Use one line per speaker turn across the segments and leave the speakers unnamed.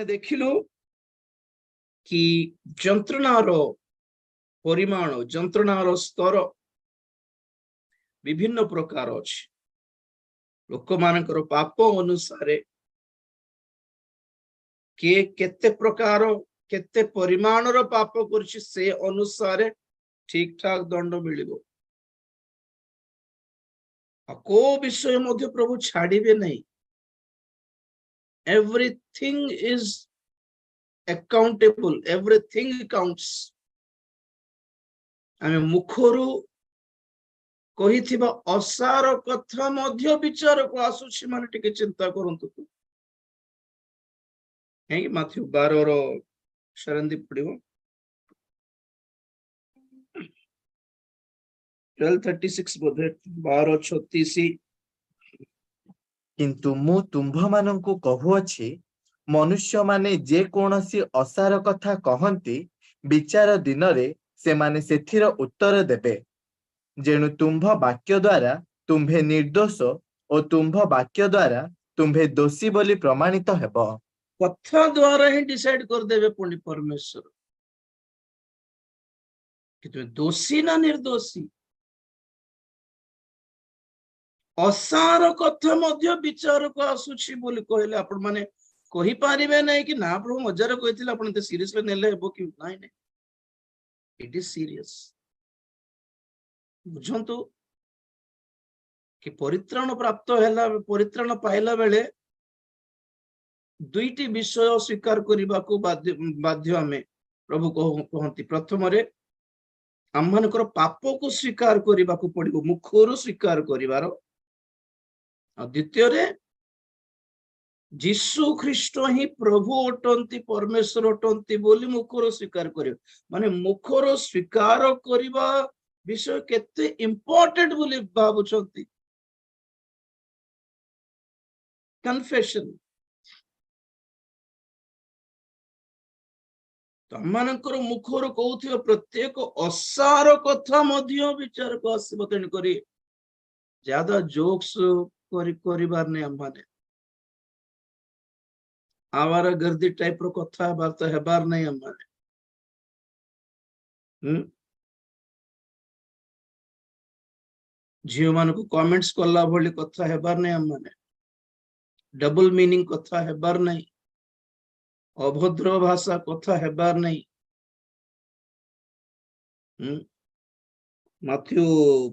ଆମେ ଦେଖିଲୁ କି ଯନ୍ତ୍ରଣାର ପରିମାଣ, ଯନ୍ତ୍ରଣାର ସ୍ତର ବିଭିନ୍ନ ପ୍ରକାର ଅଛି। ଲୋକମାନଙ୍କର ପାପ ଅନୁସାରେ କିଏ କେତେ ପ୍ରକାର କେତେ ପରିମାଣର ପାପ କରିଛି ସେ ଅନୁସାରେ ଠିକ ଠାକ ଦଣ୍ଡ ମିଳିବ। ଆଉ କୋଉ ବିଷୟ ମଧ୍ୟ ପ୍ରଭୁ ଛାଡିବେ ନାହିଁ। Everything is accountable, everything counts। ଆମେ ମୁଖରୁ କହିଥିବା ଅସାର କଥା ମଧ୍ୟ ବିଚାରକୁ ଆସୁଛି, ମାନେ ଟିକେ ଚିନ୍ତା କରନ୍ତୁ। କାହିଁକି ମାଥ୍ୟୁ 12 ଶରନ୍ତି ପଡିବ 12:36 ବୋଧେ 12:36।
କିନ୍ତୁ ମୁଁ ତୁମ୍ଭମାନଙ୍କୁ କହୁଅଛି, ମନୁଷ୍ୟମାନେ ଯେ କୌଣସି ଅସାର କଥା କହନ୍ତି, ବିଚାର ଦିନରେ ସେମାନେ ସେଥିର ଉତ୍ତର ଦେବେ। ଯେଣୁ ତୁମ୍ଭ ବାକ୍ୟ ଦ୍ୱାରା ତୁମ୍ଭେ ନିର୍ଦ୍ଦୋଷ ଓ ତୁମ୍ଭ ବାକ୍ୟ ଦ୍ୱାରା ତୁମ୍ଭେ ଦୋଷୀ ବୋଲି ପ୍ରମାଣିତ ହେବ।
କଥା ଦ୍ୱାରା ହିଁ ଡିସାଇଡ କରିଦେବେ ପୁଣି ପରମେଶ୍ୱର କି ତୁମେ ଦୋଷୀ ନା ନିର୍ଦ୍ଦୋଷୀ। ଅସାର କଥା ମଧ୍ୟ ବିଚାରକୁ ଆସୁଛି ବୋଲି କହିଲେ ଆପଣ ମାନେ କହିପାରିବେ ନାହିଁ କି ନା ପ୍ରଭୁ ମଜାରେ କହିଥିଲେ, ଆପଣ ଏତେ ସିରିୟସଲି ନେଲେ ହେବ କି? ନାଇଁ ନାଇଁ, ଇଟ୍ ଇଜ ସିରିୟସ୍। ବୁଝନ୍ତୁ କି ପରିତ୍ରାଣ ପ୍ରାପ୍ତ ହେଲା, ପରିତ୍ରାଣ ପାଇଲା ବେଳେ ଦୁଇଟି ବିଷୟ ସ୍ୱୀକାର କରିବାକୁ ବାଧ୍ୟ ଆମେ। ପ୍ରଭୁ କହନ୍ତି ପ୍ରଥମରେ ଆମମାନଙ୍କର ପାପକୁ ସ୍ୱୀକାର କରିବାକୁ ପଡିବ, ମୁଖରୁ ସ୍ୱୀକାର କରିବାର। ଆଉ ଦ୍ୱିତୀୟରେ ଯୀଶୁ ଖ୍ରୀଷ୍ଟ ହିଁ ପ୍ରଭୁ ଅଟନ୍ତି, ପରମେଶ୍ୱର ଅଟନ୍ତି ବୋଲି ମୁଖରୁ ସ୍ୱୀକାର କରିବ। ମାନେ ମୁଖରୁ ସ୍ୱୀକାର କରିବା ବିଷୟ କେତେ ଇମ୍ପୋର୍ଟାଣ୍ଟ ବୋଲି ଭାବୁଛନ୍ତି। କନଫେସନ ତମମାନଙ୍କର ମୁଖରୁ କହୁଥିବା ପ୍ରତ୍ୟେକ ଅସାର କଥା ମଧ୍ୟ ବିଚାରକୁ ଆସିବ। ତେଣୁକରି ଯାହା ଜୋକ୍ସ କରିବାର ନାହିଁ। ଆମମାନେ ଆୱାର ଗର୍ଦି ଟାଇପ ର କଥାବାର୍ତ୍ତା ହେବାର ନାହିଁ। ଆମମାନେ ଝିଅ ମାନଙ୍କୁ କମେଣ୍ଟସ କଲା ଭଳି କଥା ହେବାର ନାହିଁ। ଆମମାନେ ଡବଲ ମିନିଂ କଥା ହେବାର ନାହିଁ, ଅଭଦ୍ର ଭାଷା କଥା ହେବାର ନାହିଁ। ମାଥ୍ୟୁ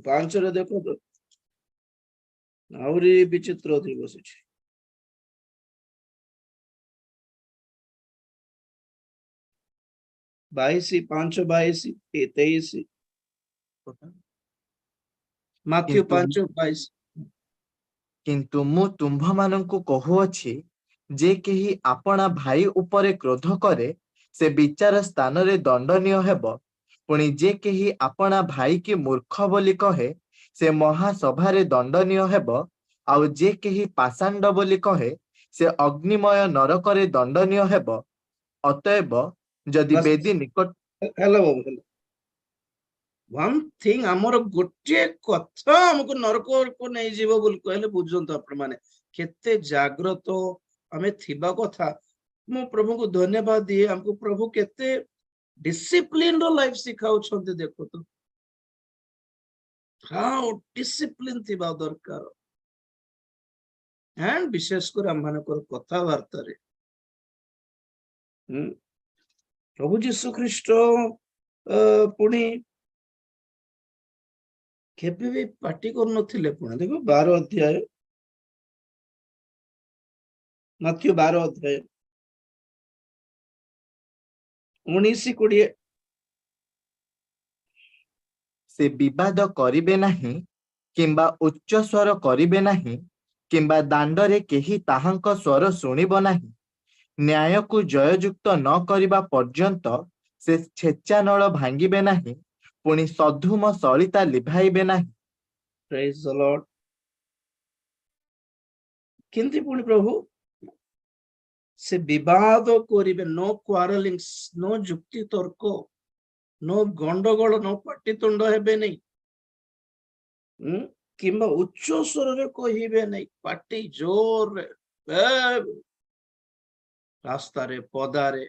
5ରେ ଦେଖନ୍ତୁ ଆହୁରି ବିଚିତ୍ର ଅଧିକ ବସିଛି। ମାଥ୍ୟୁ 5:22।
କିନ୍ତୁ ମୁଁ ତୁମ୍ଭମାନଙ୍କୁ କହୁଅଛି, ଯେ କେହି ଆପଣା ଭାଇ ଉପରେ କ୍ରୋଧ କରେ ସେ ବିଚାର ସ୍ଥାନରେ ଦଣ୍ଡନୀୟ ହେବ। ପୁଣି ଯେ କେହି ଆପଣା ଭାଇକି ମୂର୍ଖ ବୋଲି କହେ ସେ ମହାସଭାରେ ଦଣ୍ଡନୀୟ ହେବ। ଆଉ ଯେ କେହି ପାଷାଣ୍ଡ ବୋଲି କହେ ସେ ଅଗ୍ନିମୟ ନରକରେ ଦଣ୍ଡନୀୟ ହେବ। ଅତଏବ ଯଦି ବେଦୀ ନିକଟ
ଆମର ଗୋଟିଏ କଥା ଆମକୁ ନରକକୁ ନେଇଯିବ ବୋଲି କହିଲେ ବୁଝନ୍ତୁ ଆପଣ ମାନେ କେତେ ଜାଗ୍ରତ ଆମେ ଥିବା କଥା। ମୁଁ ପ୍ରଭୁଙ୍କୁ ଧନ୍ୟବାଦ ଦିଏ, ଆମକୁ ପ୍ରଭୁ କେତେ ଡିସିପ୍ଲିନ ର ଲାଇଫ ଶିଖାଉଛନ୍ତି। ଦେଖନ୍ତୁ ହଁ ଡିସିପ୍ଲିନ ଥିବା ଦରକାର। ବିଶେଷ କରି ଆମମାନଙ୍କର କଥାବାର୍ତ୍ତାରେ ପ୍ରଭୁ ଯୀଶୁ ଖ୍ରୀଷ୍ଟ ପୁଣି କେବେ ବି ପାଟି କରୁନଥିଲେ। ପୁଣି ଦେଖ 12 ଅଧ୍ୟାୟ ମାଥ୍ୟୁ 12:19-20
ସେ ବିବାଦ କରିବେ ନାହିଁ, କିମ୍ବା ଉଚ୍ଚ ସ୍ୱର କରିବେ ନାହିଁ, କିମ୍ବା ଦାଣ୍ଡରେ କେହି ତାହାଙ୍କ ସ୍ୱର ଶୁଣିବ ନାହିଁ। ନ୍ୟାୟକୁ ଜୟଯୁକ୍ତ ନ କରିବା ପର୍ଯ୍ୟନ୍ତ ସେ ଛେଚା ନଳ ଭାଙ୍ଗିବେ ନାହିଁ, ପୁଣି ସଧୁମ ସଳିତା ଲିଭାଇବେ ନାହିଁ।
ପ୍ରେଜ୍ ଦ ଲର୍ଡ। କିନ୍ତୁ ପୁଣି ପ୍ରଭୁ ସେ ବିବାଦ କରିବେ, नो କ୍ୱାରେଲିଂସ୍, नो ଯୁକ୍ତି ତର୍କ, नो ଗଣ୍ଡଗୋଳ, नो ପାଟିତୁଣ୍ଡ ହେବେ ନାହିଁ, କିମ୍ବା ଉଚ୍ଚ ସ୍ୱରରେ କହିବେ ନାହିଁ, ପାଟି ଜୋରରେ ରାସ୍ତାରେ ପଦାରେ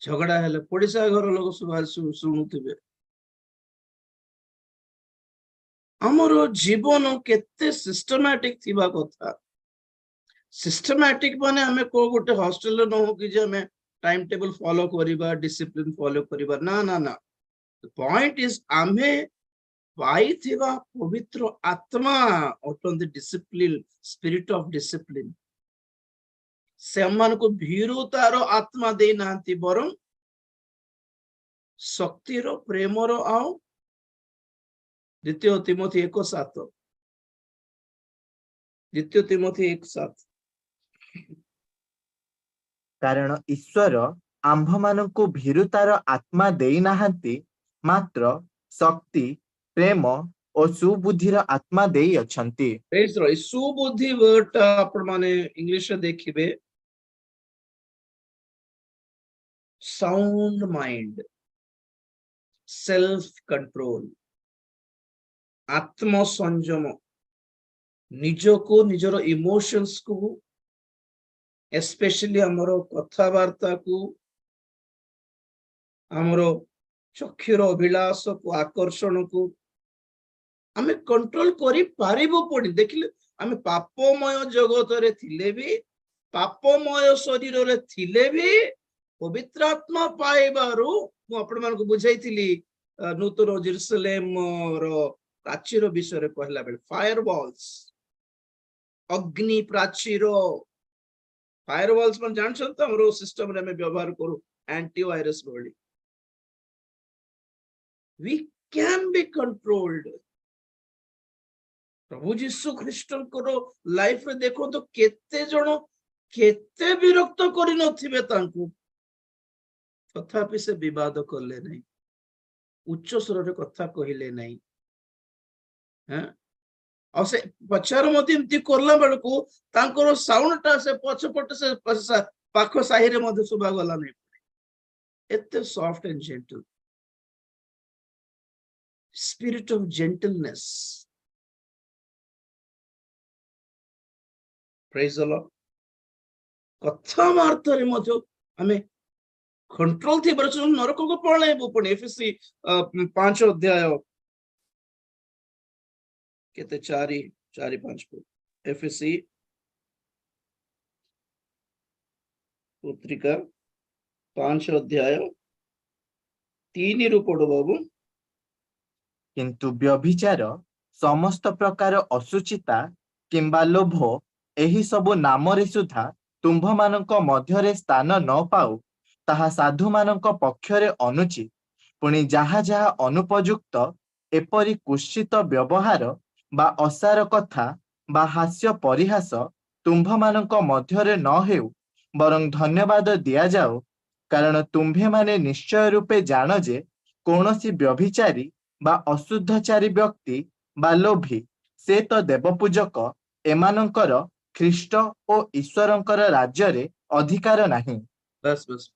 ଝଗଡା ହେଲେ ପଡିଶା ଘର ଲୋକ ସବୁ ଶୁଣୁଥିବେ। ଆମର ଜୀବନ କେତେ ସିଷ୍ଟମାଟିକ ଥିବା କଥା। ସିଷ୍ଟମାଟିକ ମାନେ ଆମେ କୋଉ ଗୋଟେ ହଷ୍ଟେଲରେ ନ ହଉ କି ଯେ ଆମେ ଟାଇମ ଟେବୁଲ ଫଲୋ କରିବା, ଡିସିପ୍ଲିନ ଫଲୋ କରିବା, ନା ନା ନା। ପଏଣ୍ଟ ଇଜ ଆମେ ପାଇଥିବା ପବିତ୍ର ଆତ୍ମା ଅଟନ୍ତି ଡିସିପ୍ଲିନ, ସ୍ପିରିଟ ଅଫ ଡିସିପ୍ଲିନ। ସେମାନଙ୍କୁ ଭୀରୁତାର ଆତ୍ମା ଦେଇନାହାନ୍ତି, ବରଂ ଶକ୍ତିର, ପ୍ରେମର ଆଉ ଦ୍ୱିତୀୟ ତିମୋଥୀ 1:7 ଦ୍ୱିତୀୟ ତିମୋଥୀ 1:7
କାରଣ ଈଶ୍ୱର ଆମ୍ଭମାନଙ୍କୁ ଭୀରୁତାର ଆତ୍ମା ଦେଇନାହାନ୍ତି, ମାତ୍ର ଶକ୍ତି, ପ୍ରେମ ଓ ସୁବୁଦ୍ଧିର ଆତ୍ମା ଦେଇଅଛନ୍ତି।
ସୁବୁଦ୍ଧି ୱାର୍ଡଟା ଆପଣ ମାନେ ଇଂଲିଶରେ ଦେଖିବେ ସାଉଣ୍ଡ ମାଇଣ୍ଡ, ସେଲ୍ଫ କଣ୍ଟ୍ରୋଲ, ଆତ୍ମ ସଂଯମ, ନିଜକୁ ନିଜର ଇମୋସନ୍ସ କୁ, ଏସ୍ପେସିଆଲି ଆମର କଥାବାର୍ତ୍ତାକୁ, ଆମର ଚକ୍ଷୁର ଅଭିଳାଷକୁ, ଆକର୍ଷଣକୁ ଆମେ କଣ୍ଟ୍ରୋଲ କରିପାରିବୁ। ପୁଣି ଦେଖିଲେ ଆମେ ପାପମୟ ଜଗତରେ ଥିଲେ ବି, ପାପମୟ ଶରୀରରେ ଥିଲେ ବି ପବିତ୍ର ଆତ୍ମା ପାଇବାରୁ ମୁଁ ଆପଣମାନଙ୍କୁ ବୁଝାଇଥିଲି ନୂତନ ଜେରୁସାଲେମର ପ୍ରାଚୀର ବିଷୟରେ କହିଲା ବେଳେ, ଫାୟାର ବଲ୍ସ, ଅଗ୍ନି ପ୍ରାଚୀର। ଫାୟାର ବଲ୍ସ ମାନେ ଜାଣିଛନ୍ତି ଆମର ସିଷ୍ଟମରେ ଆମେ ବ୍ୟବହାର କରୁ ଆଣ୍ଟିଭାଇରସ ଭଳି। we can be controlled। ପ୍ରଭୁ ଯୀଶୁ ଖ୍ରୀଷ୍ଟଙ୍କର ଲାଇଫରେ ଦେଖନ୍ତୁ କେତେ ଜଣ କେତେ ବିରକ୍ତ କରିନଥିବେ ତାଙ୍କୁ, ତଥାପି ସେ ବିବାଦ କଲେ ନାହିଁ, ଉଚ୍ଚ ସ୍ୱରରେ କଥା କହିଲେ ନାହିଁ। ଆଉ ସେ ପଛରେ ମଧ୍ୟ ଏମିତି କଲା ବେଳକୁ ତାଙ୍କର ସାଉଣ୍ଡଟା ସେ ପଛପଟେ ସେ ପାଖ ସାହିରେ ମଧ୍ୟ ଶୁଭାଗଲା ନାହିଁ। ଏତେ soft and gentle, spirit of gentleness. Praise the Lord. କଥାବାର୍ତ୍ତାରେ ମଧ୍ୟ ଆମେ କଣ୍ଟ୍ରୋଲ ଥିବାର ନରକକୁ ପଳେଇବୁ। ପୁଣି ଏଫେସୀ 5 କେତେ 4-5 ଏଫେସୀ ପତ୍ରିକା 5:3 ପଢୁ ବାବୁ।
କିନ୍ତୁ ବ୍ୟଭିଚାର, ସମସ୍ତ ପ୍ରକାର ଅଶୁଚିତା କିମ୍ବା ଲୋଭ, ଏହି ସବୁ ନାମରେ ସୁଦ୍ଧା ତୁମ୍ଭମାନଙ୍କ ମଧ୍ୟରେ ସ୍ଥାନ ନ ପାଉ, ତାହା ସାଧୁମାନଙ୍କ ପକ୍ଷରେ ଅନୁଚିତ। ପୁଣି ଯାହା ଯାହା ଅନୁପଯୁକ୍ତ, ଏପରି କୁଶ୍ଚିତ ବ୍ୟବହାର ବା ଅସାର କଥା ବା ହାସ୍ୟ ପରିହାସ ତୁମ୍ଭମାନଙ୍କ ମଧ୍ୟରେ ନ ହେଉ, ବରଂ ଧନ୍ୟବାଦ ଦିଆଯାଉ। କାରଣ ତୁମ୍ଭେମାନେ ନିଶ୍ଚୟ ରୂପେ ଜାଣ ଯେ କୌଣସି ବ୍ୟଭିଚାରୀ ବା ଅଶୁଦ୍ଧଚାରୀ ବ୍ୟକ୍ତି ବା ଲୋଭୀ, ସେ ତ ଦେବପୂଜକ, ଏମାନଙ୍କର ଖ୍ରୀଷ୍ଟ ଓ ଈଶ୍ୱରଙ୍କର ରାଜ୍ୟରେ ଅଧିକାର ନାହିଁ।
ବାସ୍ ବାସ୍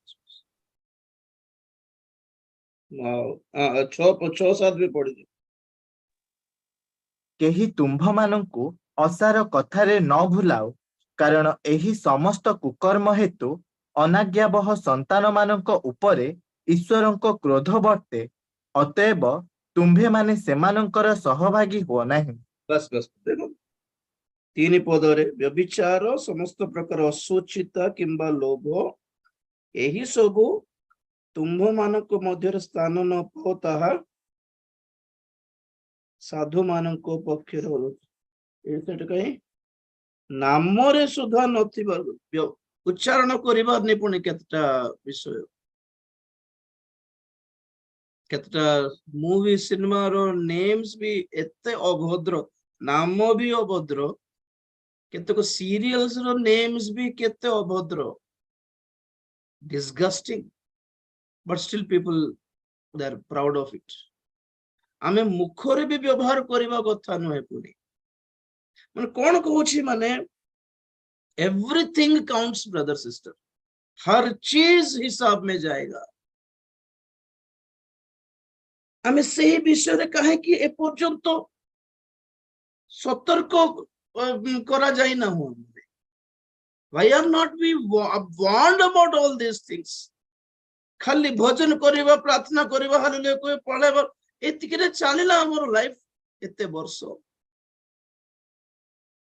6-7 ବି ପଢିବେ।
କେହି ତୁମ୍ଭମାନଙ୍କୁ ଅସାର କଥାରେ ନ ଭୁଲାଉ, କାରଣ ଏହି ସମସ୍ତ କୁକର୍ମ ହେତୁ ଅନାଜ୍ଞାବହ ସନ୍ତାନମାନଙ୍କ ଉପରେ ଈଶ୍ୱରଙ୍କ କ୍ରୋଧ ବର୍ତ୍ତେ। ଅତଏବ ତୁମ୍ଭେମାନେ ସେମାନଙ୍କର ସହଭାଗୀ ହୁଅ ନାହିଁ।
ବାସ୍ ବାସ୍ ଦେଖନ୍ତୁ 3 ପଦରେ, ବ୍ୟଭିଚାର, ସମସ୍ତ ପ୍ରକାର ଅଶୁଚିତା କିମ୍ବା ଲୋଭ, ଏହି ସବୁ ତୁମ୍ଭମାନଙ୍କ ମଧ୍ୟରେ ସ୍ଥାନ ନ ପାଉ, ତାହା ସାଧୁ ମାନଙ୍କ ପକ୍ଷରେ ସେଟା କାହିଁ ନାମରେ ସୁଦ୍ଧା ନଥିବା, ଉଚ୍ଚାରଣ କରିବାନି। ପୁଣି କେତେଟା ବିଷୟ, କେତେଟା ମୁଭି ସିନେମାର ନେମ୍ସ ବି ଏତେ ଅଭଦ୍ର, ନାମ ବି ଅଭଦ୍ର, କେତେକ ସିରିଏଲ୍ସ ର ନେମ୍ସ ବି କେତେ ଅଭଦ୍ର, disgusting, but still people they are proud of it। ଆମେ ମୁଖରେ ବି ବ୍ୟବହାର କରିବା କଥା ନୁହେଁ। ପୁଣି ମାନେ କଣ କହୁଛି, ମାନେ एवरीथिंग काउंट्स ब्रदर सिस्टर, हर चीज हिसाब में जाएगा। ଆମେ ସେହି ବିଷୟରେ କାହିଁକି ଏପର୍ଯ୍ୟନ୍ତ ସତର୍କ କରାଯାଇ ନାହୁଁ? why are not we warned about all these things? खाली भजन करिबा प्रार्थना करिबा हालेलुया कोइ पळेबा एतिकिरे चालिला हमर लाइफ एते वर्ष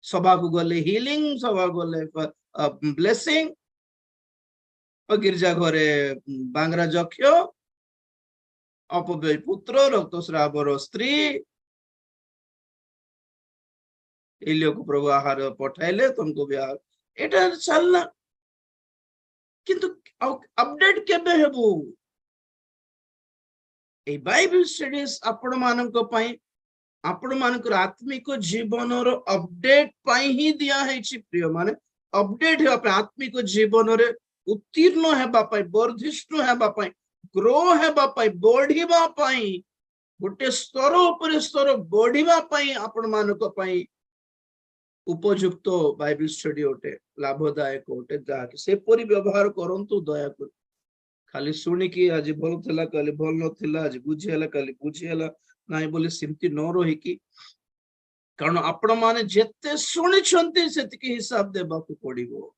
सभा को गले हीलिंग सभा गले ब्लेसिंग गिरजा घरे बांग्रा जक्ष अपव्यय पुत्र रक्तस्रावर स्त्री को प्रभु आहार पठाइले तुमको भी आहार एटा चलना किंतु अपडेट केबे हेबो ए बाइबल स्टडीज आपण मानक पई आपण मानक आत्मिक जीवन रो अपडेट पई ही दिया है छि प्रिय माने अपडेट हेबा पई आत्मिक जीवन रे उत्तीर्ण हेबा पई वर्धिष्णु हेबा पई ग्रो हेबा पई बढ़िबा पई गोटे स्तर ऊपर स्तर बढ़िबा पई आपण मानक पई उपयुक्त बाइबल स्टडी होटे लाभदायक होटे जाके से परि व्यवहार करंतु दया कर खाली सुनी कि आज भल थला काली भल नथिला आज बुझी हला काली बुझी हला नाही बोले सिमती न रही कि कारण आपण माने जेते सुनी छंती सेति के हिसाब देबा को पड़िबो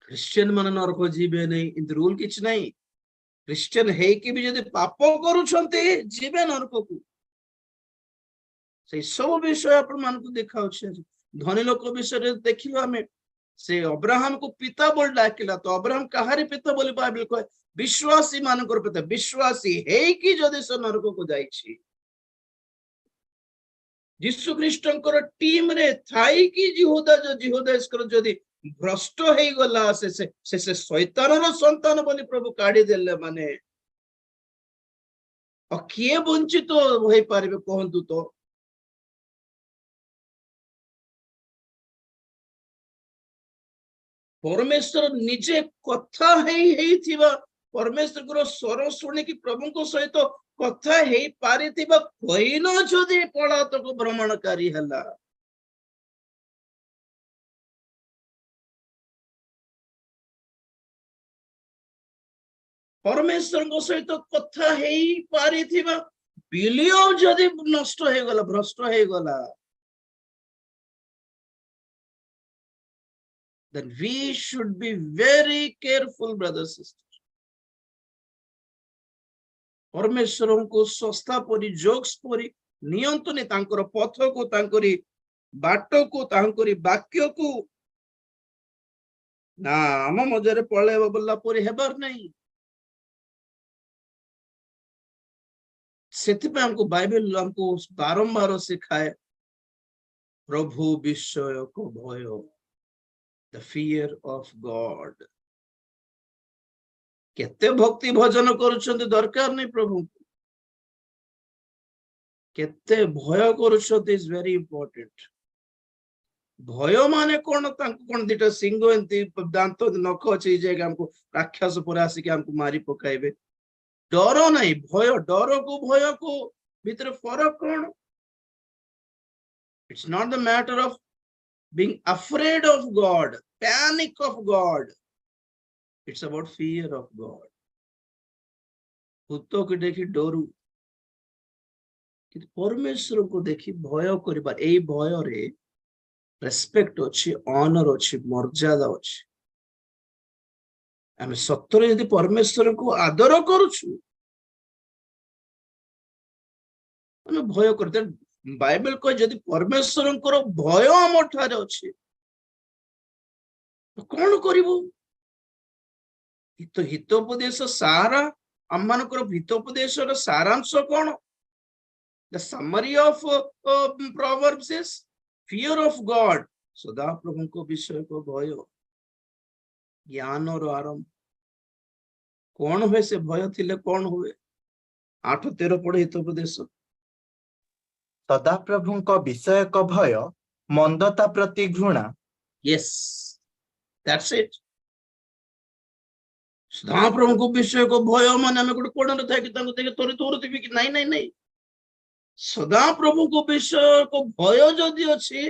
क्रिश्चियन मन नरक जीवे नहीं इन रूल किछ नहीं क्रिश्चियन है कि भी जदि पाप करूछंती जीवे नरक को से सब विषय आपण मान को देखा धनी लोक विषय देखिबा हमें से अब्राहम को पिता बोल डाकिला तो अब्राहम कहारी पिता बोली बाइबल कहे विश्वासी मानकर पिता विश्वासी है कि जदि से नरक को जाइछि यीशु ख्रीष्टंकर टीम रे थाई कि जिहुदा इसकर जदि भ्रष्ट हे गला से शैतानर संतान बोली प्रभु काढी देले माने किए वंचित होई पारिबे कहंतु तो परमेश्वर निजे कथा हे थिबा परमेश्वर को स्वर सुनि कि प्रभु को सहित कथा हे पारि थिबा कोइनो जदि पलातक भ्रमणकारी हला परमेश्वर को सहित कथा हे पारि थिबा बिलियो जदि नष्ट हे गला भ्रष्ट हे गला then we should be very careful brothers sisters परमेश्वर को सस्ता परि जोक्स परि नियंत्रण तांकर पथ को तांकरी बाट को तांकरी वाक्य को ना आम मजारे पळेबा बोला परि हेबार नहीं सेति पे हमको बाइबल हमको बारंबार सिखाए प्रभु विषय को भय the fear of God केते भक्ति भजन करूछन्ते दरकार नहीं प्रभु केते भय करूछन्ते इज वेरी इंपोर्टेंट भय माने कोन तांको कोन दिटा सिंह एंती दांत नख अछि जे हमको राक्षस पर आसी के हमको मारी पकाइबे डर नहीं भय डर को भय को भीतर फरक कोन it's not the matter of being afraid of God, panic of God. It's about fear of God. भूतों को देखी डरू कि परमेश्वर को देखी भय करिबा एई भय रे रेस्पेक्ट अछि ऑनर अछि मर्यादा अछि हम सत्तर यदि परमेश्वर को आदर करूछु हम भय करते बाइबल को जदि परमेश्वर भय आम ठारे अच्छे तो कौन करिबो हितोपदेश सारा आम मानकर हितोपदेश सारांश कौन the summary of proverbs is fear of God सदा प्रभु को विषय को भय ज्ञान और आरंभ कौन हुए से भय थिले कौन हुए 8:13 पढ़े हितोपदेश
सदा प्रभु को विषय को भय मंदता प्रति घृणा
यस दैट्स इट सदा प्रभु को विषय को भय माने हमें गोटे कोण था कि तांको देखे तोरी तोरतिबी कि नहीं नहीं नहीं सदा प्रभु को विषय को भय जदि अछि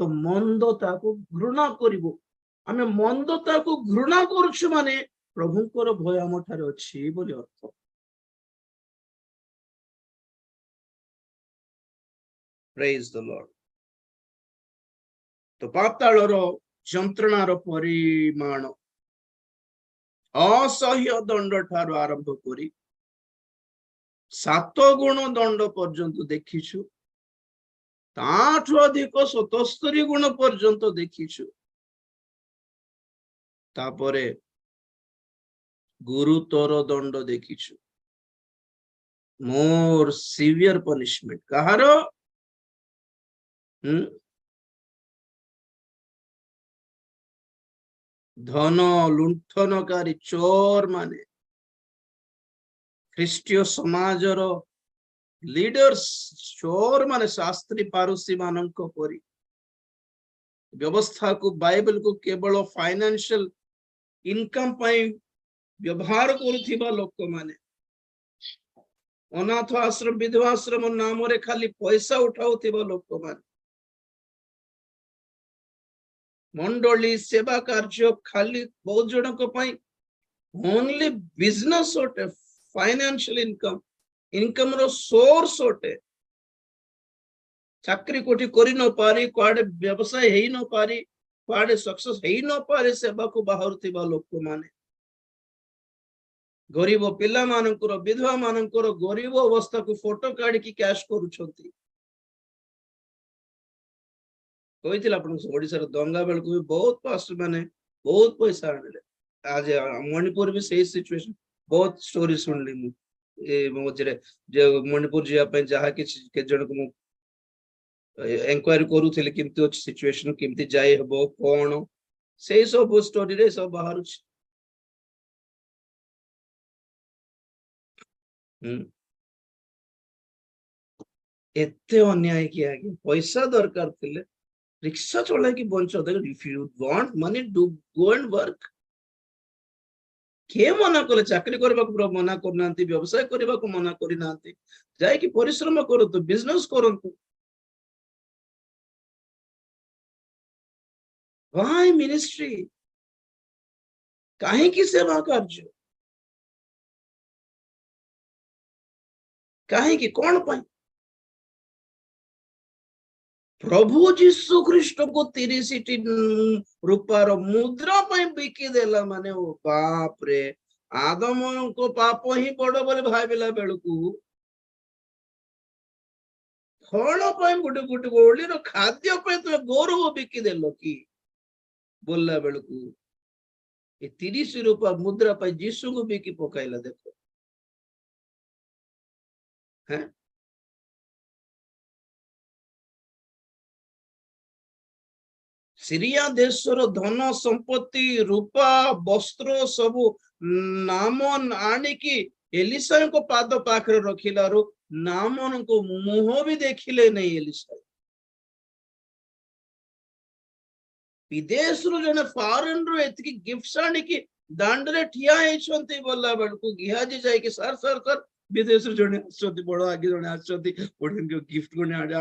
तो मंदता को घृणा करिवो हमें मंदता को घृणा करछु माने प्रभु को भय हम ठारे अछि बोली अर्थ। ପ୍ରେଜ୍ ଦ ଲର୍ଡ। ତ ପାତାଳର ଯନ୍ତ୍ରଣାର ପରିମାଣ ଅସହ୍ୟ ଦଣ୍ଡ ଠାରୁ ଆରମ୍ଭ କରି 7 ଗୁଣ ଦଣ୍ଡ ପର୍ଯ୍ୟନ୍ତ ଦେଖିଛୁ, ତାଠୁ ଅଧିକ 77 ଗୁଣ ପର୍ଯ୍ୟନ୍ତ ଦେଖିଛୁ। ତାପରେ ଗୁରୁତର ଦଣ୍ଡ ଦେଖିଛୁ, ମୋର ସିଭିୟର ପନିଶମେଣ୍ଟ। କାହାର? ଧନ ଲୁଣ୍ଠନକାରୀ ଚୋର ମାନେ, ଖ୍ରୀଷ୍ଟୀୟ ସମାଜର ଲିଡର୍ସ ଚୋର ମାନେ, ଶାସ୍ତ୍ରୀ ପାରୁସି ମାନଙ୍କ ପରି ବ୍ୟବସ୍ଥାକୁ ବାଇବେଲକୁ କେବଳ ଫାଇନାନ୍ସିଆଲ ଇନକମ ପାଇଁ ବ୍ୟବହାର କରୁଥିବା ଲୋକମାନେ, ଅନାଥ ଆଶ୍ରମ ବିଧବା ଆଶ୍ରମ ନାମରେ ଖାଲି ପଇସା ଉଠାଉଥିବା ଲୋକମାନେ, ମଣ୍ଡଳୀ ସେବା କାର୍ଯ୍ୟ ଖାଲି ବହୁତ ଜଣଙ୍କ ପାଇଁ ଓନ୍ଲି ବିଜନେସ ଅଟେ, ଫାଇନାନ୍ସିଆଲ ଇନକମ ର ସୋର୍ସ ଅଟେ। ଚାକରି କୋଠି କରି ନ ପାରି, କୁଆଡେ ବ୍ୟବସାୟ ହେଇ ନ ପାରି, କୁଆଡେ ସକ୍ସେସ ହେଇ ନ ପାରି ସେବାକୁ ବାହାରୁଥିବା ଲୋକମାନେ, ଗରିବ ପିଲାମାନଙ୍କର, ବିଧବା ମାନଙ୍କର ଗରିବ ଅବସ୍ଥାକୁ ଫଟୋ କାଢିକି କ୍ୟାଶ କରୁଛନ୍ତି। କହିଥିଲା ଆପଣଙ୍କୁ ଓଡିଶାର ଦଙ୍ଗା ବେଳକୁ ବି ବହୁତ ପାଷ୍ଟର ମାନେ ବହୁତ ପଇସା ଆଣିଲେ। ଆଜ ମଣିପୁର ବି ସେଇ ସିଚୁଏସନ, ବହୁତ ଷ୍ଟୋରି ଶୁଣିଲି ମୁଁ ଏ ମଝିରେ, ଯେ ମଣିପୁର ଯିବା ପାଇଁ ଯାହା କିଛି କେତେ ଜଣକୁ ମୁଁ ଏନକ୍ୱାରି କରୁଥିଲି କେମିତି ଅଛି ସିଚୁଏସନ, କେମିତି ଯାଇ ହବ କଣ, ସେଇ ସବୁ ଷ୍ଟୋରିରେ ସବୁ ବାହାରୁଛି। ଏତେ ଅନ୍ୟାୟ କି ଆଜ୍ଞା, ପଇସା ଦରକାର ଥିଲେ ରିକ୍ସା ଚଳାଇକି ବଞ୍ଚ। If you want money do go and work. କିଏ ମନା କଲେ? ଚାକିରି କରିବାକୁ ମନା କରୁନାହାନ୍ତି, ବ୍ୟବସାୟ କରିବାକୁ ମନା କରିନାହାନ୍ତି, ଯାଇକି ପରିଶ୍ରମ କରନ୍ତୁ, ବିଜନେସ କରନ୍ତୁ। Why ministry? କାହିଁକି ସେବା କାର୍ଯ୍ୟ? କାହିଁକି? କଣ ପାଇଁ? ପ୍ରଭୁ ଯୀଶୁ ଖ୍ରୀଷ୍ଟଙ୍କୁ 30ଟି ରୂପାର ମୁଦ୍ରା ପାଇଁ ବିକି ଦେଲା ମାନେ, ଓ ବାପରେ, ଆଦମଙ୍କ ପାପ ହିଁ ବଡ ବୋଲି ଭାବିଲା ବେଳକୁ ଫଳ ପାଇଁ ଗୋଟେ ଗୋଟେ ଓଳିର ଖାଦ୍ୟ ପାଇଁ ତୁମେ ଗୌରବ ବିକି ଦେଲ କି ବୋଲିଲା ବେଳକୁ ଏ 30 ରୂପା ମୁଦ୍ରା ପାଇଁ ଯୀଶୁଙ୍କୁ ବିକି ପକାଇଲା। ଦେଖ ସିରିଆ ଦେଶର ଧନ ସମ୍ପତ୍ତି, ରୂପା, ବସ୍ତ୍ର ସବୁ ନାମନ ଆଣିକି ଏଲିଶାଙ୍କ ପାଦ ପାଖରେ ରଖିଲାରୁ ନାମନଙ୍କୁ ମୁହଁ ବି ଦେଖିଲେ ନାହିଁ ଏଲିଶା। ବିଦେଶରୁ ଜଣେ ଫରେନରୁ ଏତିକି ଗିଫ୍ଟ ଆଣିକି ଦାଣ୍ଡରେ ଠିଆ ହେଇଛନ୍ତି ବୋଲା ବେଳକୁ ଗିହାଜି ଯାଇକି ସାର୍ ସାର୍ ସାର୍ ବିଦେଶରୁ ଜଣେ ଆସିଛନ୍ତି, ବଡ ଆଗେ ଜଣେ ଆସିଛନ୍ତି, ଗିଫ୍ଟ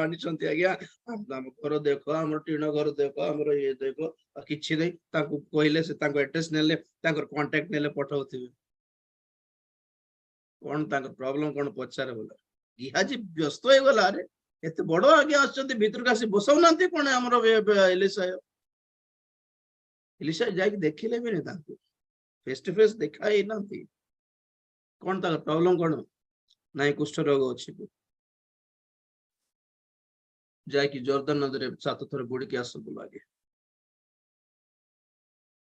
ଆଣିଛନ୍ତି ଆଜ୍ଞା, ଆମ ଘର ଦେଖ, ଆମର ଟିଣ ଘର ଦେଖ, ଆମର ଇଏ ଦେଖ, ଆଉ କିଛି ନାହିଁ। ତାଙ୍କୁ କହିଲେ ସେ ତାଙ୍କ ଆଡ୍ରେସ ନେଲେ, ତାଙ୍କର କଣ୍ଟାକ୍ଟ ନେଲେ ପଠାଉଥିବେ। କଣ ତାଙ୍କ ପ୍ରୋବ୍ଲେମ କଣ ପଚାରେ ବୋଲା, ଗିହାଜି ବ୍ୟସ୍ତ ହେଇଗଲା, ଆରେ ଏତେ ବଡ ଆଜ୍ଞା ଆସିଛନ୍ତି, ଭିତରକୁ ଆସି ବସାଉନାହାନ୍ତି କଣ ଆମର ଏଲିଶା। ଏଲିଶା ଯାଇକି ଦେଖିଲେ ବି ନାହିଁ, ତାଙ୍କୁ ଫେସ ଟୁ ଫେସ ଦେଖା ହେଇନାହାନ୍ତି। କଣ ତାଙ୍କ ପ୍ରୋବ୍ଲେମ କଣ? ନାଇଁ କୁଷ୍ଠ ରୋଗ ଅଛି, ଯାଇକି ଜର୍ଦାନ ନଦୀରେ 7 ଥର ବୁଡିକି ଆସନ୍ତୁ ଲାଗେ।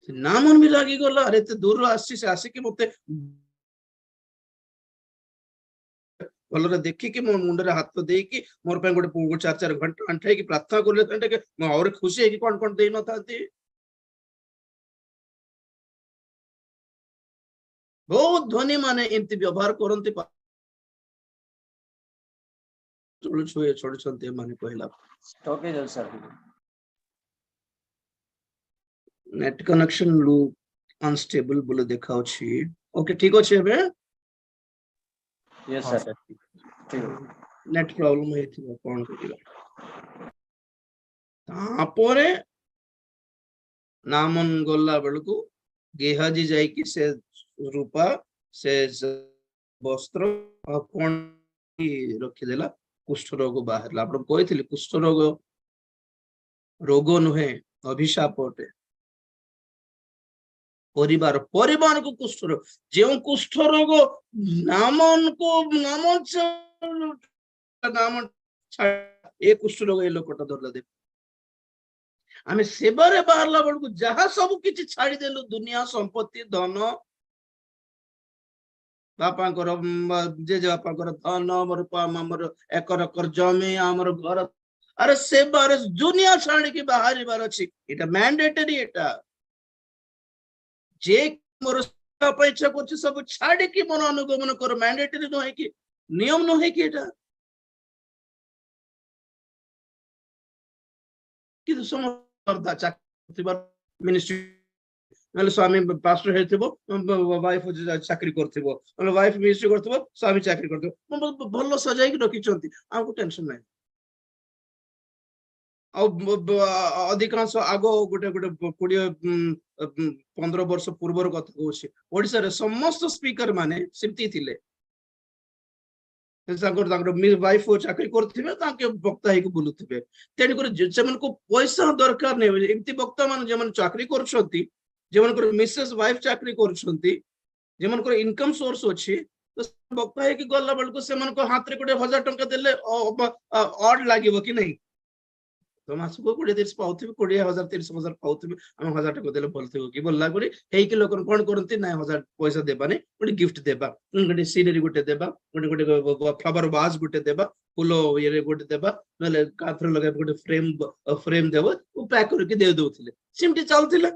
ନାମନ ବି ଲାଗିଗଲା, ଆରେ ଏତେ ଦୂରରୁ ଆସିଛି, ସେ ଆସିକି ମତେ ଭଲରେ ଦେଖିକି ମୋ ମୁଣ୍ଡରେ ହାତ ଦେଇକି ମୋର ପାଇଁ ଗୋଟେ 4 ଘଣ୍ଟା ଆଣ୍ଠାଇକି ପ୍ରାର୍ଥନା କଲେ, ମୁଁ ଆହୁରି ଖୁସି ହେଇକି କଣ କଣ ଦେଇନଥାନ୍ତି। ବହୁତ ଧନୀ ମାନେ ଏମିତି ବ୍ୟବହାର କରନ୍ତି, ଛୋଡୁଛନ୍ତି ଏମାନେ କହିଲା। ନେଟ କନେକ୍ସନ ଅନଷ୍ଟେବଲ ବୋଲି ଦେଖାଉଛି। ଓକେ, ଠିକ ଅଛି। ଏବେ ନେଟ ପ୍ରୋବ୍ଲେମ ହେଇଥିବ, କଣ କରିବା। ତାପରେ ନାମନ ଗଲା ବେଳକୁ ଗେହାଜି ଯାଇକି ସେ ରୂପା, ସେ ବସ୍ତ୍ର କଣ ରଖିଦେଲା, कुष्ठ रोग बाहर आप कहते कुष्ठ रोग नुहे अभिशाप अटे परिवार परिवार को कुष्ठ रोग जो कुष्ठ रोग नाम को नाम नाम ए कुष्ठ रोग ए लोकटा धरला दे आम सेवारे बाहरला बेलू जहाँ सब किसी छाड़देलु दुनिया संपत्ति धन बापा जेजे बापा धन मोर एकर एकर जमी आमर घर अरे सेवारे दुनिया छाड़ी बाहर अच्छी एटा मैंडेटरी एटा जे मोर इच्छा कर सब छाड़ी मोर अनुगमन कर मैंडेटरी नुहे कि नियम नुहे कि एटा कि मिनिस्ट्री स्वामी पास्टर हेतिबो वाइफ चाकरी करथिबो वाइफ मिनिस्ट्री करथिबो स्वामी चाकरी करथिबो भलो सजाई के रखी छंती आको टेंशन नै अधिकांश आगो गोटे गोटे 20-15 वर्ष पूर्वर कथा कहूँ ओडिसा रे समस्त स्पीकर माने सिमती थिले वाइफ चाकरी करथिबे ताके वक्ता ही बुलुथिबे तेन कर जेमन को पैसा दरकार नै एमती वक्ता मान जेमन चाकरी करछंती जेमन कर मिसेस वाइफ चाकरी करछंती जेमन कर इनकम सोर्स अछि तो वक्ता ही गला बेल को सेमन को हाथ रे गोटे 1000 टंका देले ऑड लागिवो कि नहीं तो मास को 20-30 पाउथिबे 20,000-30,000 पाउथिबे हम 1000 टका देले बोलथिबो कि बोलला करी हेई कि लोक कोन करंती ना 1000 पैसा देबानी गोटे गिफ्ट देबा गोटे सीनरी गोटे देबा गोटे गोटे फ्लावर वाज गोटे देबा फूलो ये गोटे देबा नले काथर लगा गोटे फ्रेम देबो वो पैक करके दे दोथिले सिमटी चलथिले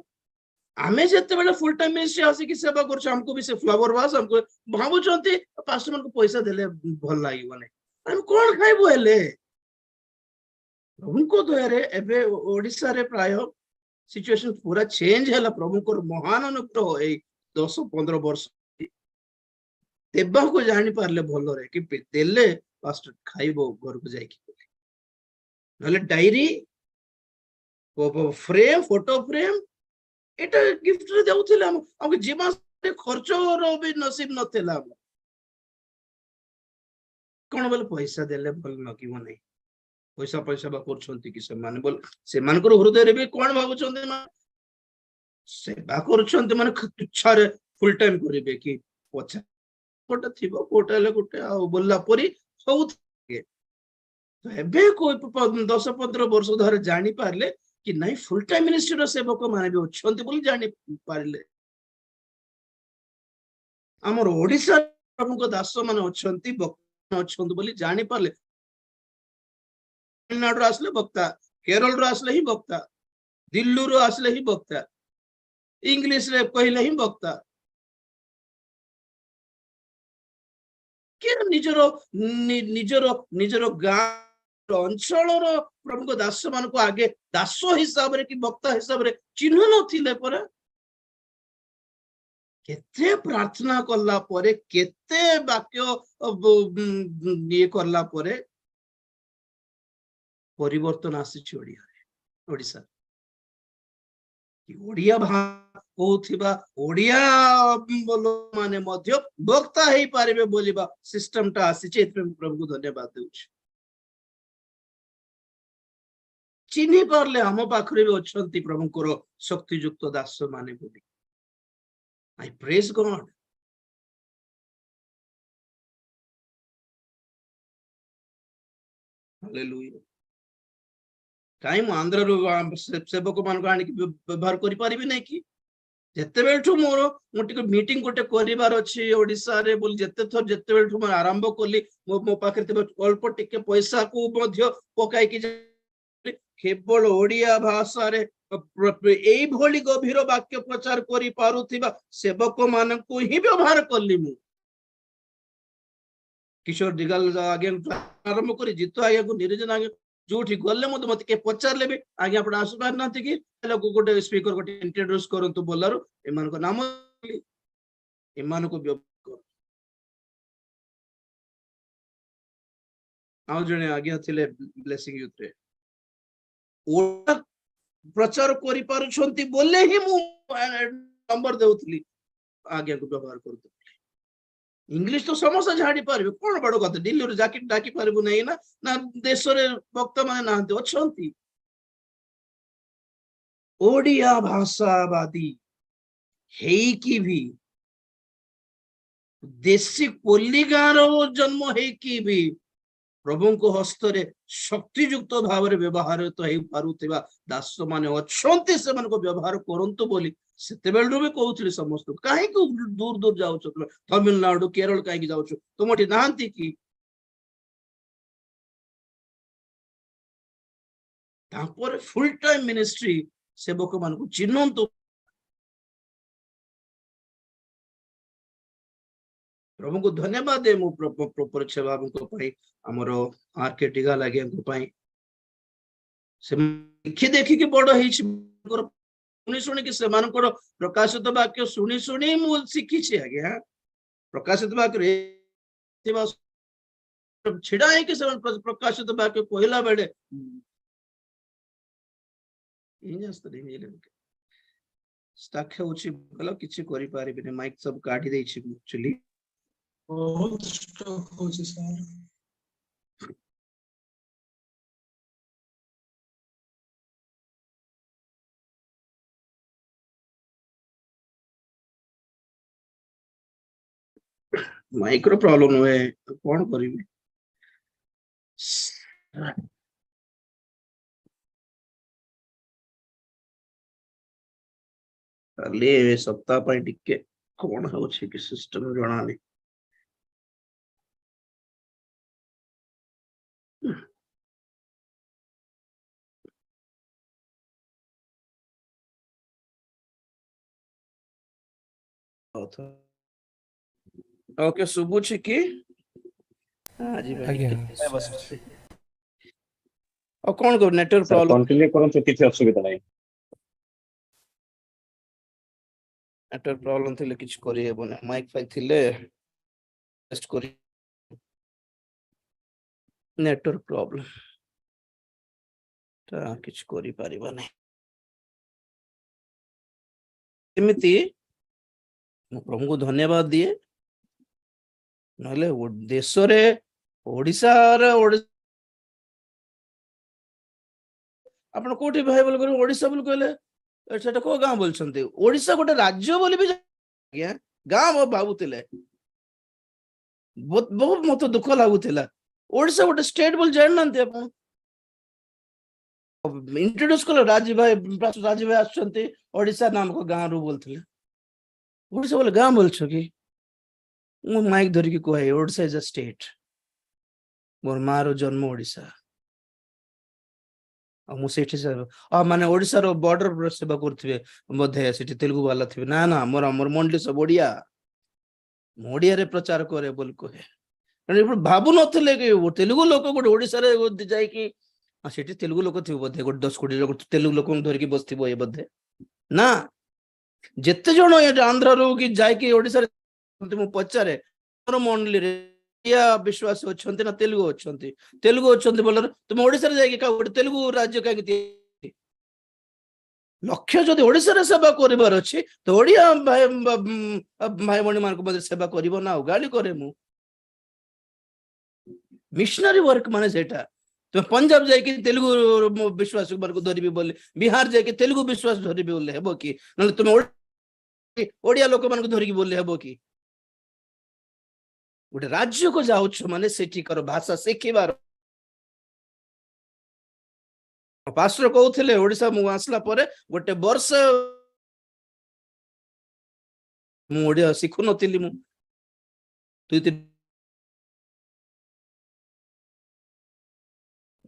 आमे जते बेले फुल टाइम मिनिस्ट्री आसी कि सेवा करछ हमको भी से फ्लावर वाज हमको भाबु चंती पास्टर मन को पैसा देले भल लागिबो नै हम कोन खाइबो हेले प्रभु को दयारे एबे ओडिसा रे प्राय सिचुएशन पूरा चेंज है प्रभु को महान अनुग्रह ए 10-15 वर्ष देबा को जानि पारले भलो रे कि देले पास्टर खाइबो घर को जाई कि नले डायरी फ्रेम फोटो फ्रेम एटा गिफ्ट रे देउथिले हम जीवन से खर्च रो भी नसीब नथिला कोन बोले पैसा देले भल न कि नहीं पैसा पैसा बा करछंती कि से माने बोल से मान को हृदय रे भी कोन भाबुछंती मा सेवा करछंती माने तुच्छा रे फुल टाइम करिवे कि पछा कोटा थिबो कोटा ले कोटे आ बोलला परी सब थे तो एबे को 10-15 वर्ष धरे जानि पारले कि नहीं फुल टाइम मिनिस्ट्री रो सेवक माने भी अछंती बोली जानि पारले हमर ओडिसा प्रभु को दास माने अछंती बक्ता अछंती बोली जानि पारले तमिलनाडु आसले वक्ता केरल रो आसले ही वक्ता दिल्ली रो आसले ही वक्ता इंग्लिश रे कहले ही वक्ता के निजरो निजरो निजरो गाँव अंचल रो प्रभु को दास मान को आगे दास हिसाब रे कि वक्ता हिसाब रे चिन्ह नथिले पर केते प्रार्थना करला परे केते वाक्य ये करला परे परिवर्तन आसी ओडिसा ओडिया भाषा ओडिया माने मध्य वक्ता ही पारिबे बोलिबा सिस्टम टा आसी प्रभु को धन्यवाद देउछ चिन्ही पारले हम पाखरे भी अछंती प्रभु को शक्ति युक्त दास माने बोली आई praise God hallelujah time Andhra सेवक मान को आनिक व्यवहार करि परिबे नै कि जते बेलठु मोर मोटिक मीटिंग गोटे करिवार अछि ओडिसा रे बोल जते थर जते बेलठु मैं आरंभ करली मो पाखरे तबे अल्प टिके पैसा को मध्य पकाई कि केवल ओडिया भाषा रे एई भोली गभीर वाक्य प्रचार करि पारुथिबा सेवक मान को ही व्यवहार करली मु किशोर दिगाल आगे आरंभ करी जितो आगे को निरंजन आगे जोठी गले मत के पचारले भी आगे आपण आसु पार नाथि कि लोग गोटे स्पीकर गोटे इंट्रोड्यूस करंतु बोलारो एमान को नाम एमान को आउ जने आगे थिले ब्लेसिंग यूथ रे ओटा प्रचार करि पारुछंती बोले ही मु नंबर देउथली आगे को व्यवहार करतु इंग्लिश तो समस्त झाड़ी पारे कौन बड़ कथा दिल्ली जाकी डाकी पारबु नहीं ना ना देश वक्ता मान ना अच्छा ओडिया भाषावादी हेकी भी देशी कोली गाँव जन्म हेकी भी प्रभु को हस्तरे शक्तियुक्त भाव व्यवहार तो हो पारुवा दास माने अच्छे से व्यवहार करंतु बोली सेतेबेलू भी कहूली समस्त कहीं दूर दूर जाऊँ तमिलनाडु केरल कहीं जाऊँ तुम नहांती कि फुल टाइम मिनिस्ट्री सेवक मान चिन्हतु प्रभु को धन्यवाद दे मु परीक्षा बाबू आमर आरके टीगा लगे लिखि देखिकी बड़ शुणी शुणी से प्रकाशित वाक्य शुणी शुणी मु शिखी आज्ञा प्रकाशित वाक्य छिड़ा प्रकाशित वाक्य कहला बेले स्टाक होची भलो किछि करि पारिबिने माइक सब काटी दै छी एक्चुअली
बहुत स्टॉक होची सर
माइक्रो प्रॉब्लम हुए कौन करिबे काली सप्ताह पर टिके कौन होची कि सिस्टम जणा नहीं ओके सुबुची की हां जी भाई
आज्ञा
बस और कौन को नेटवर्क
सर
प्रॉब्लम
कंटिन्यू करंतु किछि असुविधा नाही
नेटवर्क प्रॉब्लम थिले किछ करि हेबो ना माइक फाइक थिले टेस्ट करि नेटवर्क प्रॉब्लम ता किछ करि परिबा नै एमिति प्रभु को धन्यवाद दिए नहले देश रे ओडिसा रे आपण कोठी भाई बोल कर ओडिसा बोल कहले सेटा को गां बोलछन्ते ओडिसा गोटे राज्य बोली भी आज्ञा गां भाबुतिले बहुत बहुत मत दुख लागुतिला ओडिसा गोटे स्टेट बोल जान नंते आपण इंट्रोड्यूस कलो राजीव भाई आछन्ते ओडिसा नाम को गां रो बोलथिले ओडिसा बोले गां बोलछो कि मु माइक धरि की कहे ओडिसा इज अ स्टेट मोर मारो जन्म ओडिसा मु सेठी से माने ओडिसा रो बॉर्डर सेवा करथिबे मध्ये सेठी तेलुगु वाला थिबे ना ना मोर मंडली सब ओडिया मोडिया रे प्रचार करे बोल कहे भाबु नथिले कि तेलुगु लोक गोटे ओडिसा रे जाय कि सेठी तेलुगु लोक थिबे मध्ये गोटे 10 कोटी लोक तेलुगु लोक धरि की बसथिबो ए मध्ये ना जेते जण आंध्र रो कि जाय कि ओडिसा रे मु पचारे मोर मंडली रे या विश्वास अच्छे ना तेलुगु अच्छे बोल तुम ओडिसा रे का तेलुगु राज्य कहीं लक्ष्य जदि ओडिसा रे सेवा करिवार अछि तो ओडिया भाई भाई बणी मान को सेवा करिवो ना गाली करे मु मिशनरी वर्क माने सेटा तुम पंजाब जाय कि तेलुगु विश्वास को धरिबी बोले बिहार जाय कि तेलुगु विश्वास धरिबी बोले हेबो कि न तुम ओडिया लोक मान को धरिकी बोले हेबो कि गोटे राज्य को जाउछ माने सेठिकर भाषा शिखिबार पास्टर कहउथिले ओडिसा मु आसला परे गोटे वर्ष मु ओडिया शिखु नथिली मु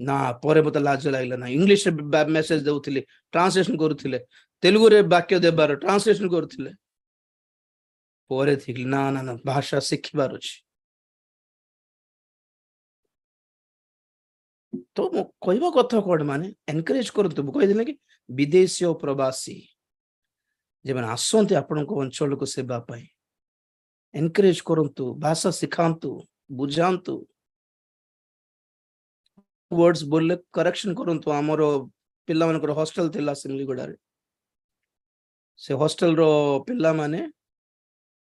ना परे मते लाज लागला ना इंग्लिश रे मेसेज देउथिले ट्रांसलेशन करूथिले तेलुगु रे वाक्य देबार ट्रांसलेशन करूथिले परे थिकली ना ना ना भाषा शिखिबार अछि तो मु कहबा कथा कोड माने एनकरेज करतु मु कहि दिले कि विदेशी और प्रवासी जे माने आसंते आपन को अंचल को सेवा पाई एनकरेज करतु भाषा सिखांतु बुझांतु वर्ड्स बोलले करेक्शन करंतु हमरो पिल्ला मन हॉस्टल थिला सिमलीगुड़ा रे से हॉस्टल रो पिल्ला माने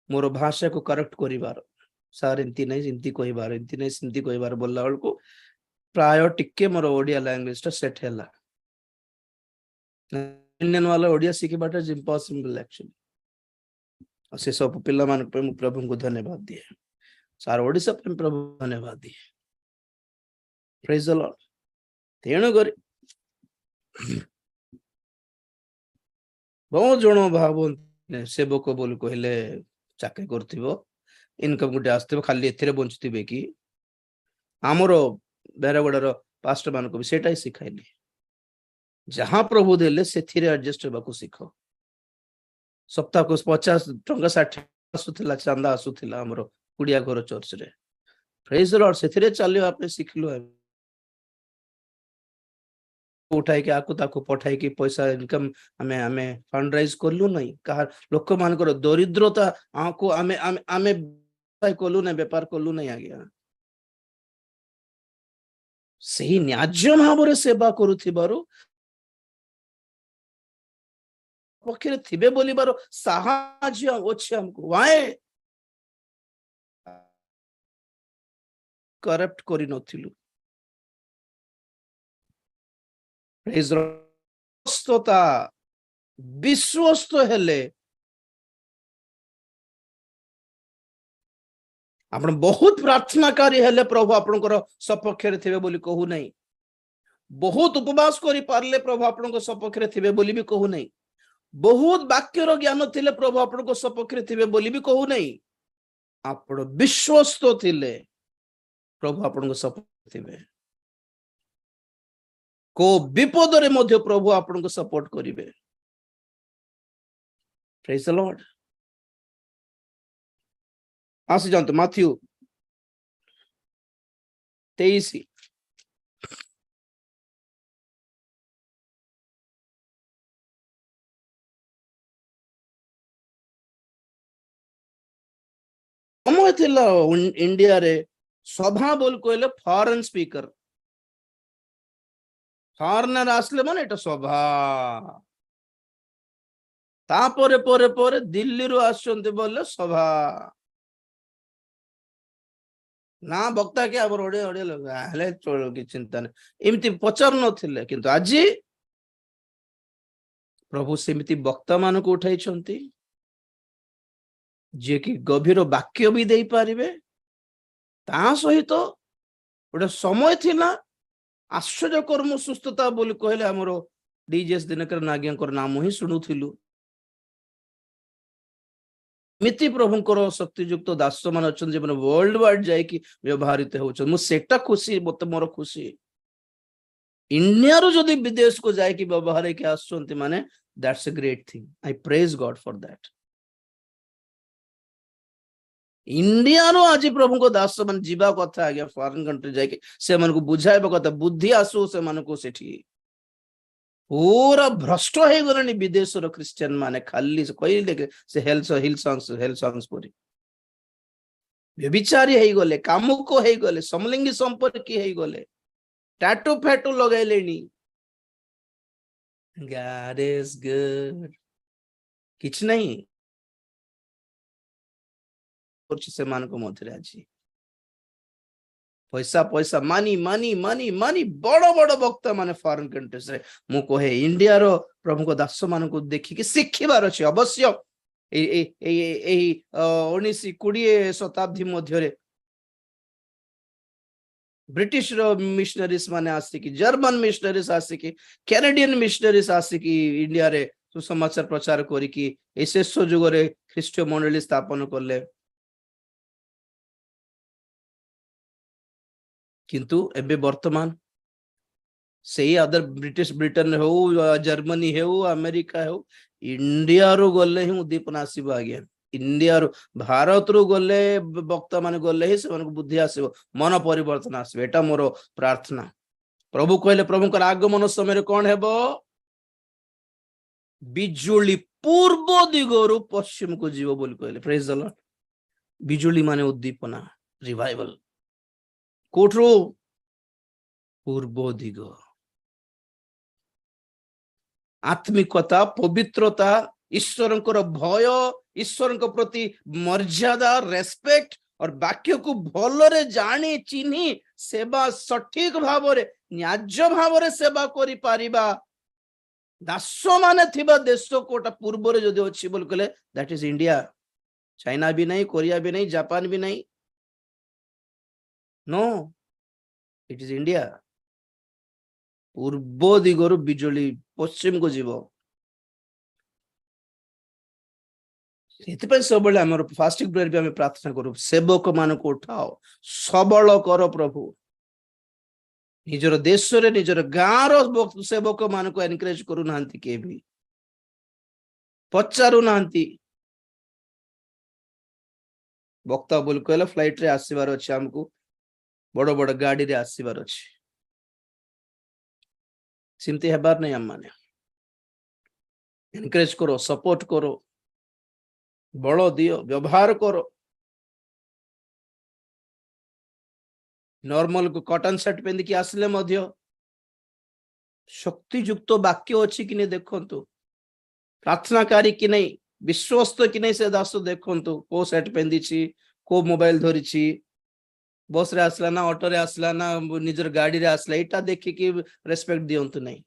मोर भाषा को करेक्ट करिवार ସାର୍ ଏମିତି ନାହିଁ ସେମିତି କହିବାର ବୋଲିଲା ବେଳକୁ ପ୍ରାୟ ଟିକେ ମୋର ଓଡିଆ ଲାଙ୍ଗୁଏଜ ଟା ସେଟ୍ ହେଲା। ଇଣ୍ଡିଆନ वाला ओडिया ଶିଖିବାଟା ଇଜ ଇମ୍ପସିବଲ ଆକ୍ଚୁଆଲି। ଆଉ ସେ ସବୁ ପିଲାମାନଙ୍କ ପାଇଁ ମୁଁ ପ୍ରଭୁଙ୍କୁ ଧନ୍ୟବାଦ ଦିଏ। ସାର ଓଡିଶା ପାଇଁ ପ୍ରଭୁ ଧନ୍ୟବାଦ ଦିଏ। ପ୍ରେଜ ଦ ଲର୍ଡ। ତେଣୁ କରି ବହୁତ ଜଣ ଭାବନ୍ତି ସେବକ ବୋଲି କହିଲେ ଚାକିରି କରୁଥିବ, ଇନକମ ଗୋଟେ ଆସିଥିବ, ଖାଲି ଏଥିରେ ବଞ୍ଚୁଥିବେ କି? ଆମର ବେରଗଡର ପାଷ୍ଟର ମାନଙ୍କୁ ବି ସେଟା ହିଁ ଶିଖାଇଲି। ଯାହା ପ୍ରଭୁ ଦେଲେ ସେଥିରେ ଆଡଜଷ୍ଟ ହେବାକୁ ଶିଖ। ସପ୍ତାହକୁ 50 ଟଙ୍କା 60 ଆସୁଥିଲା, ଚାନ୍ଦା ଆସୁଥିଲା ଆମର କୁଡିଆ ଘର ଚର୍ଚ୍ଚରେ। ପ୍ରେଜ ଦ ଲର୍ଡ। ସେଥିରେ ଚାଲିବା ପାଇଁ ଶିଖିଲୁ। ଉଠାଇକି ଆକୁ ତାକୁ ପଠାଇକି ପଇସା ଇନକମ ଆମେ ଫଣ୍ଡରାଇଜ କଲୁ ନାହିଁ। କାହା ଲୋକମାନଙ୍କର ଦରିଦ୍ରତା ଆମେ ଆମେ ଆମେ କଲୁ ନାହିଁ, ବେପାର କଲୁ ନାହିଁ ଆଜ୍ଞା। ସେହି ନ୍ୟାଯ୍ୟ ଭାବରେ ସେବା କରୁଥିବାରୁ ପକ୍ଷରେ ଥିବେ ବୋଲିବାର ସାହାଯ୍ୟ ଅଛି ଆମକୁ। କରପ୍ଟ କରିନଥିଲୁ। ବିଶ୍ୱସ୍ତ ହେଲେ ଆପଣ ବହୁତ ପ୍ରାର୍ଥନାକାରୀ ହେଲେ ପ୍ରଭୁ ଆପଣଙ୍କର ସପକ୍ଷରେ ଥିବେ ବୋଲି କହୁ ନାହିଁ। ବହୁତ ଉପବାସ କରି ପାରିଲେ ପ୍ରଭୁ ଆପଣଙ୍କ ସପକ୍ଷରେ ଥିବେ ବୋଲି ବି କହୁ ନାହିଁ। ବହୁତ ବାକ୍ୟର ଜ୍ଞାନ ଥିଲେ ପ୍ରଭୁ ଆପଣଙ୍କ ସପକ୍ଷରେ ଥିବେ ବୋଲି ବି କହୁ ନାହିଁ। ଆପଣ ବିଶ୍ୱସ୍ତ ଥିଲେ ପ୍ରଭୁ ଆପଣଙ୍କ ସପକ୍ଷରେ ଥିବେ। କୋ ବିପଦରେ ମଧ୍ୟ ପ୍ରଭୁ ଆପଣଙ୍କୁ ସପୋର୍ଟ କରିବେ। ପ୍ରେଜ ଦ ଲର୍ଡ। ଆସିଯାଆନ୍ତୁ ମାଥ୍ୟୁ 23। ସମୟ ଥିଲା ଇଣ୍ଡିଆରେ ସଭା ବୋଲି କହିଲେ ଫରେନ ସ୍ପିକର, ଫରେନର ଆସିଲେ ମାନେ ଏଟା ସଭା। ତାପରେ ପରେ ପରେ ଦିଲ୍ଲୀରୁ ଆସୁଛନ୍ତି ବୋଲେ ସଭା। ନା ବକ୍ତା କି ଆମର ଓଡିଆ ଲୋକ ହେଲେ ଚଳିବ, କିଛି ଚିନ୍ତା ନାହିଁ, ଏମିତି ପଚାରୁ ନଥିଲେ। କିନ୍ତୁ ଆଜି ପ୍ରଭୁ ସେମିତି ବକ୍ତା ମାନଙ୍କୁ ଉଠାଇଛନ୍ତି ଯିଏକି ଗଭୀର ବାକ୍ୟ ବି ଦେଇପାରିବେ। ତା ସହିତ ଗୋଟେ ସମୟ ଥିଲା ଆଶ୍ଚର୍ଯ୍ୟ କର୍ମ ସୁସ୍ଥତା ବୋଲି କହିଲେ ଆମର ଡିଜେଏସ୍ ଦିନକର ଆଜ୍ଞାଙ୍କର ନାମ ହିଁ ଶୁଣୁଥିଲୁ। ଏମିତି ପ୍ରଭୁଙ୍କର ଶକ୍ତିଯୁକ୍ତ ଦାସ ମାନେ ଅଛନ୍ତି ଯେଉଁମାନେ ୱାର୍ଲଡ ୱାଇଡ ଯାଇକି ବ୍ୟବହୃତ ହେଉଛନ୍ତି। ମୁଁ ସେଟା ଖୁସି, ମତେ ମୋର ଖୁସି। ଇଣ୍ଡିଆରୁ ଯଦି ବିଦେଶକୁ ଯାଇକି ବ୍ୟବହାର ହେଇକି ଆସୁଛନ୍ତି ମାନେ that's A great thing. I praise Garh for that. ଇଣ୍ଡିଆରୁ ଆଜି ପ୍ରଭୁଙ୍କ ଦାସ ମାନେ ଯିବା କଥା ଆଜ୍ଞା ଫରେନ କଣ୍ଟ୍ରି ଯାଇକି ସେମାନଙ୍କୁ ବୁଝାଇବା କଥା, ବୁଦ୍ଧି ଆସୁ ସେମାନଙ୍କୁ। ସେଠି ପୁରା ଭ୍ରଷ୍ଟ ହେଇଗଲେଣି ବିଦେଶର ଖ୍ରୀଷ୍ଟିଆନ ମାନେ। ଖାଲି କହିଲେ ସେ ହିଲ ସଙ୍ଗସ ପରି ବ୍ୟଭିଚାରୀ ହେଇଗଲେ, କାମୁକ ହେଇଗଲେ, ସମଲିଙ୍ଗୀ ସମ୍ପର୍କୀ ହେଇଗଲେ, ଟାଟୁ ଫାଟୁ ଲଗାଇଲେଣି। God is good। କିଛି ନାହିଁ ସେମାନଙ୍କ ମଧ୍ୟରେ ଆଜି ପଇସା ମାନି ବଡ ବଡ ବକ୍ତା ମାନେ ଫରେନ କଣ୍ଟ୍ରିଜରେ। ମୁଁ କହେ ଇଣ୍ଡିଆର ପ୍ରଭୁଙ୍କ ଦାସ ମାନଙ୍କୁ ଦେଖିକି ଶିଖିବାର ଅଛି ଅବଶ୍ୟ। ଏଇ 19-20 ଶତାବ୍ଦୀ ମଧ୍ୟରେ ବ୍ରିଟିଶର ମିଶନାରିଜ ମାନେ ଆସିକି, ଜର୍ମାନ ମିଶନାରିଜ ଆସିକି, କାନାଡିଆନ ମିଶନାରିଜ ଆସିକି ଇଣ୍ଡିଆରେ ସୁସମାଚାର ପ୍ରଚାର କରିକି এই ଶେଷ ଯୁଗରେ ଖ୍ରୀଷ୍ଟୀୟ ମଣ୍ଡଳୀ ସ୍ଥାପନ କଲେ। କିନ୍ତୁ ଏବେ ବର୍ତ୍ତମାନ ସେଇ ଅଦର ବ୍ରିଟେନ ହଉ, ଜର୍ମାନୀ ହଉ, ଆମେରିକା ହଉ, ଇଣ୍ଡିଆରୁ ଗଲେ ହିଁ ଉଦ୍ଦୀପନା ଆସିବ ଆଜ୍ଞା। ଇଣ୍ଡିଆରୁ, ଭାରତରୁ ଗଲେ ବକ୍ତା ମାନେ ଗଲେ ହିଁ ସେମାନଙ୍କୁ ବୁଦ୍ଧି ଆସିବ, ମନ ପରିବର୍ତ୍ତନ ଆସିବ। ଏଟା ମୋର ପ୍ରାର୍ଥନା। ପ୍ରଭୁ କହିଲେ ପ୍ରଭୁଙ୍କର ଆଗମନ ସମୟରେ କଣ ହେବ? ବିଜୁଳି ପୂର୍ବ ଦିଗରୁ ପଶ୍ଚିମକୁ ଯିବ ବୋଲି କହିଲେ। ପ୍ରେଜ ଦ ଲର୍ଡ। ବିଜୁଳି ମାନେ ଉଦ୍ଦୀପନା, ରିଭାଇଭାଲ। କୋଠରୁ? ପୂର୍ବ ଦିଗ। ଆତ୍ମିକତା, ପବିତ୍ରତା, ଈଶ୍ୱରଙ୍କର ଭୟ, ଈଶ୍ୱରଙ୍କ ପ୍ରତି ମର୍ଯ୍ୟାଦା, ରେସ୍ପେକ୍ଟ, और वाक्य को भलरे जानी चिन्ही सेवा सठिक भावरे न्याज्य भावरे सेवा करि पारिबा दास माने थिबा देश कोटा पूर्व रे जदि अछि बोल कले दैट इज इंडिया। चाइना भी नहीं, कोरिया भी नहीं, जापान भी नहीं, नो इट इज इंडिया। पूर्व दिगरु बिजुली पश्चिम को जीव सब फास्टिंग प्रेयर भी आम प्रार्थना करू सेवक मान को उठाओ सबल कर प्रभु निजर देश रे निजर गाँव सेवक मान को एनकरेज करू नांती के भी पचारू नांती वक्ता बोल कहला फ्लाइट रे आसीबार अछि हमको बड़ बड़ गाड़ी रे आसीबार अछि सिमती हेबार नहीं हम माने एनकरेज करो सपोर्ट करो बल दियो व्यवहार करो नॉर्मल को कॉटन शर्ट पहन के आसले मध्य शक्ति युक्त वाक्य अच्छी कि नहीं देखंतु प्रार्थनाकारी कि नहीं विश्वस्त कि नहीं से दास देखंतु को शर्ट पहन को मोबाइल धरी बस रे आसला ना ऑटो रे आसला ना निजर गाड़ी रे आसला एटा देखि कि रेस्पेक्ट दियंतु नहीं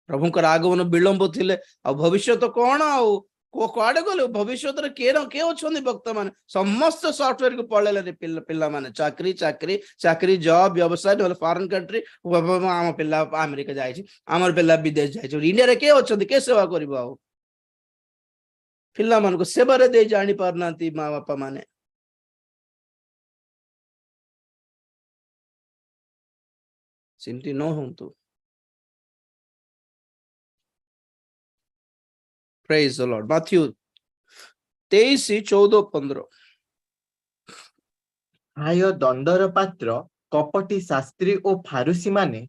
प्रभुकर आगमन विलंब थिले आ भविष्य तो कौन आउ को कुआडे गले भविष्य रे के अछंदी भक्त माने समस्त सॉफ्टवेयर को पळेले रे पिल्ला माने चाकरी चाकरी चाकरी जॉब व्यवसाय वाला फॉरेन कंट्री आम पिल्ला अमेरिका जाय छी हमर पिल्ला विदेश जाय छी इंडिया रे के अछंदी के सेवा करबो आउ पिल्ला मान को सेवा रे दे जानि पारनांती मां बापा माने सिमती न होंतु Praise the Lord. Matthew 23:14-15
हाय दंडर पात्र कपटी शास्त्री ओ फारुसी माने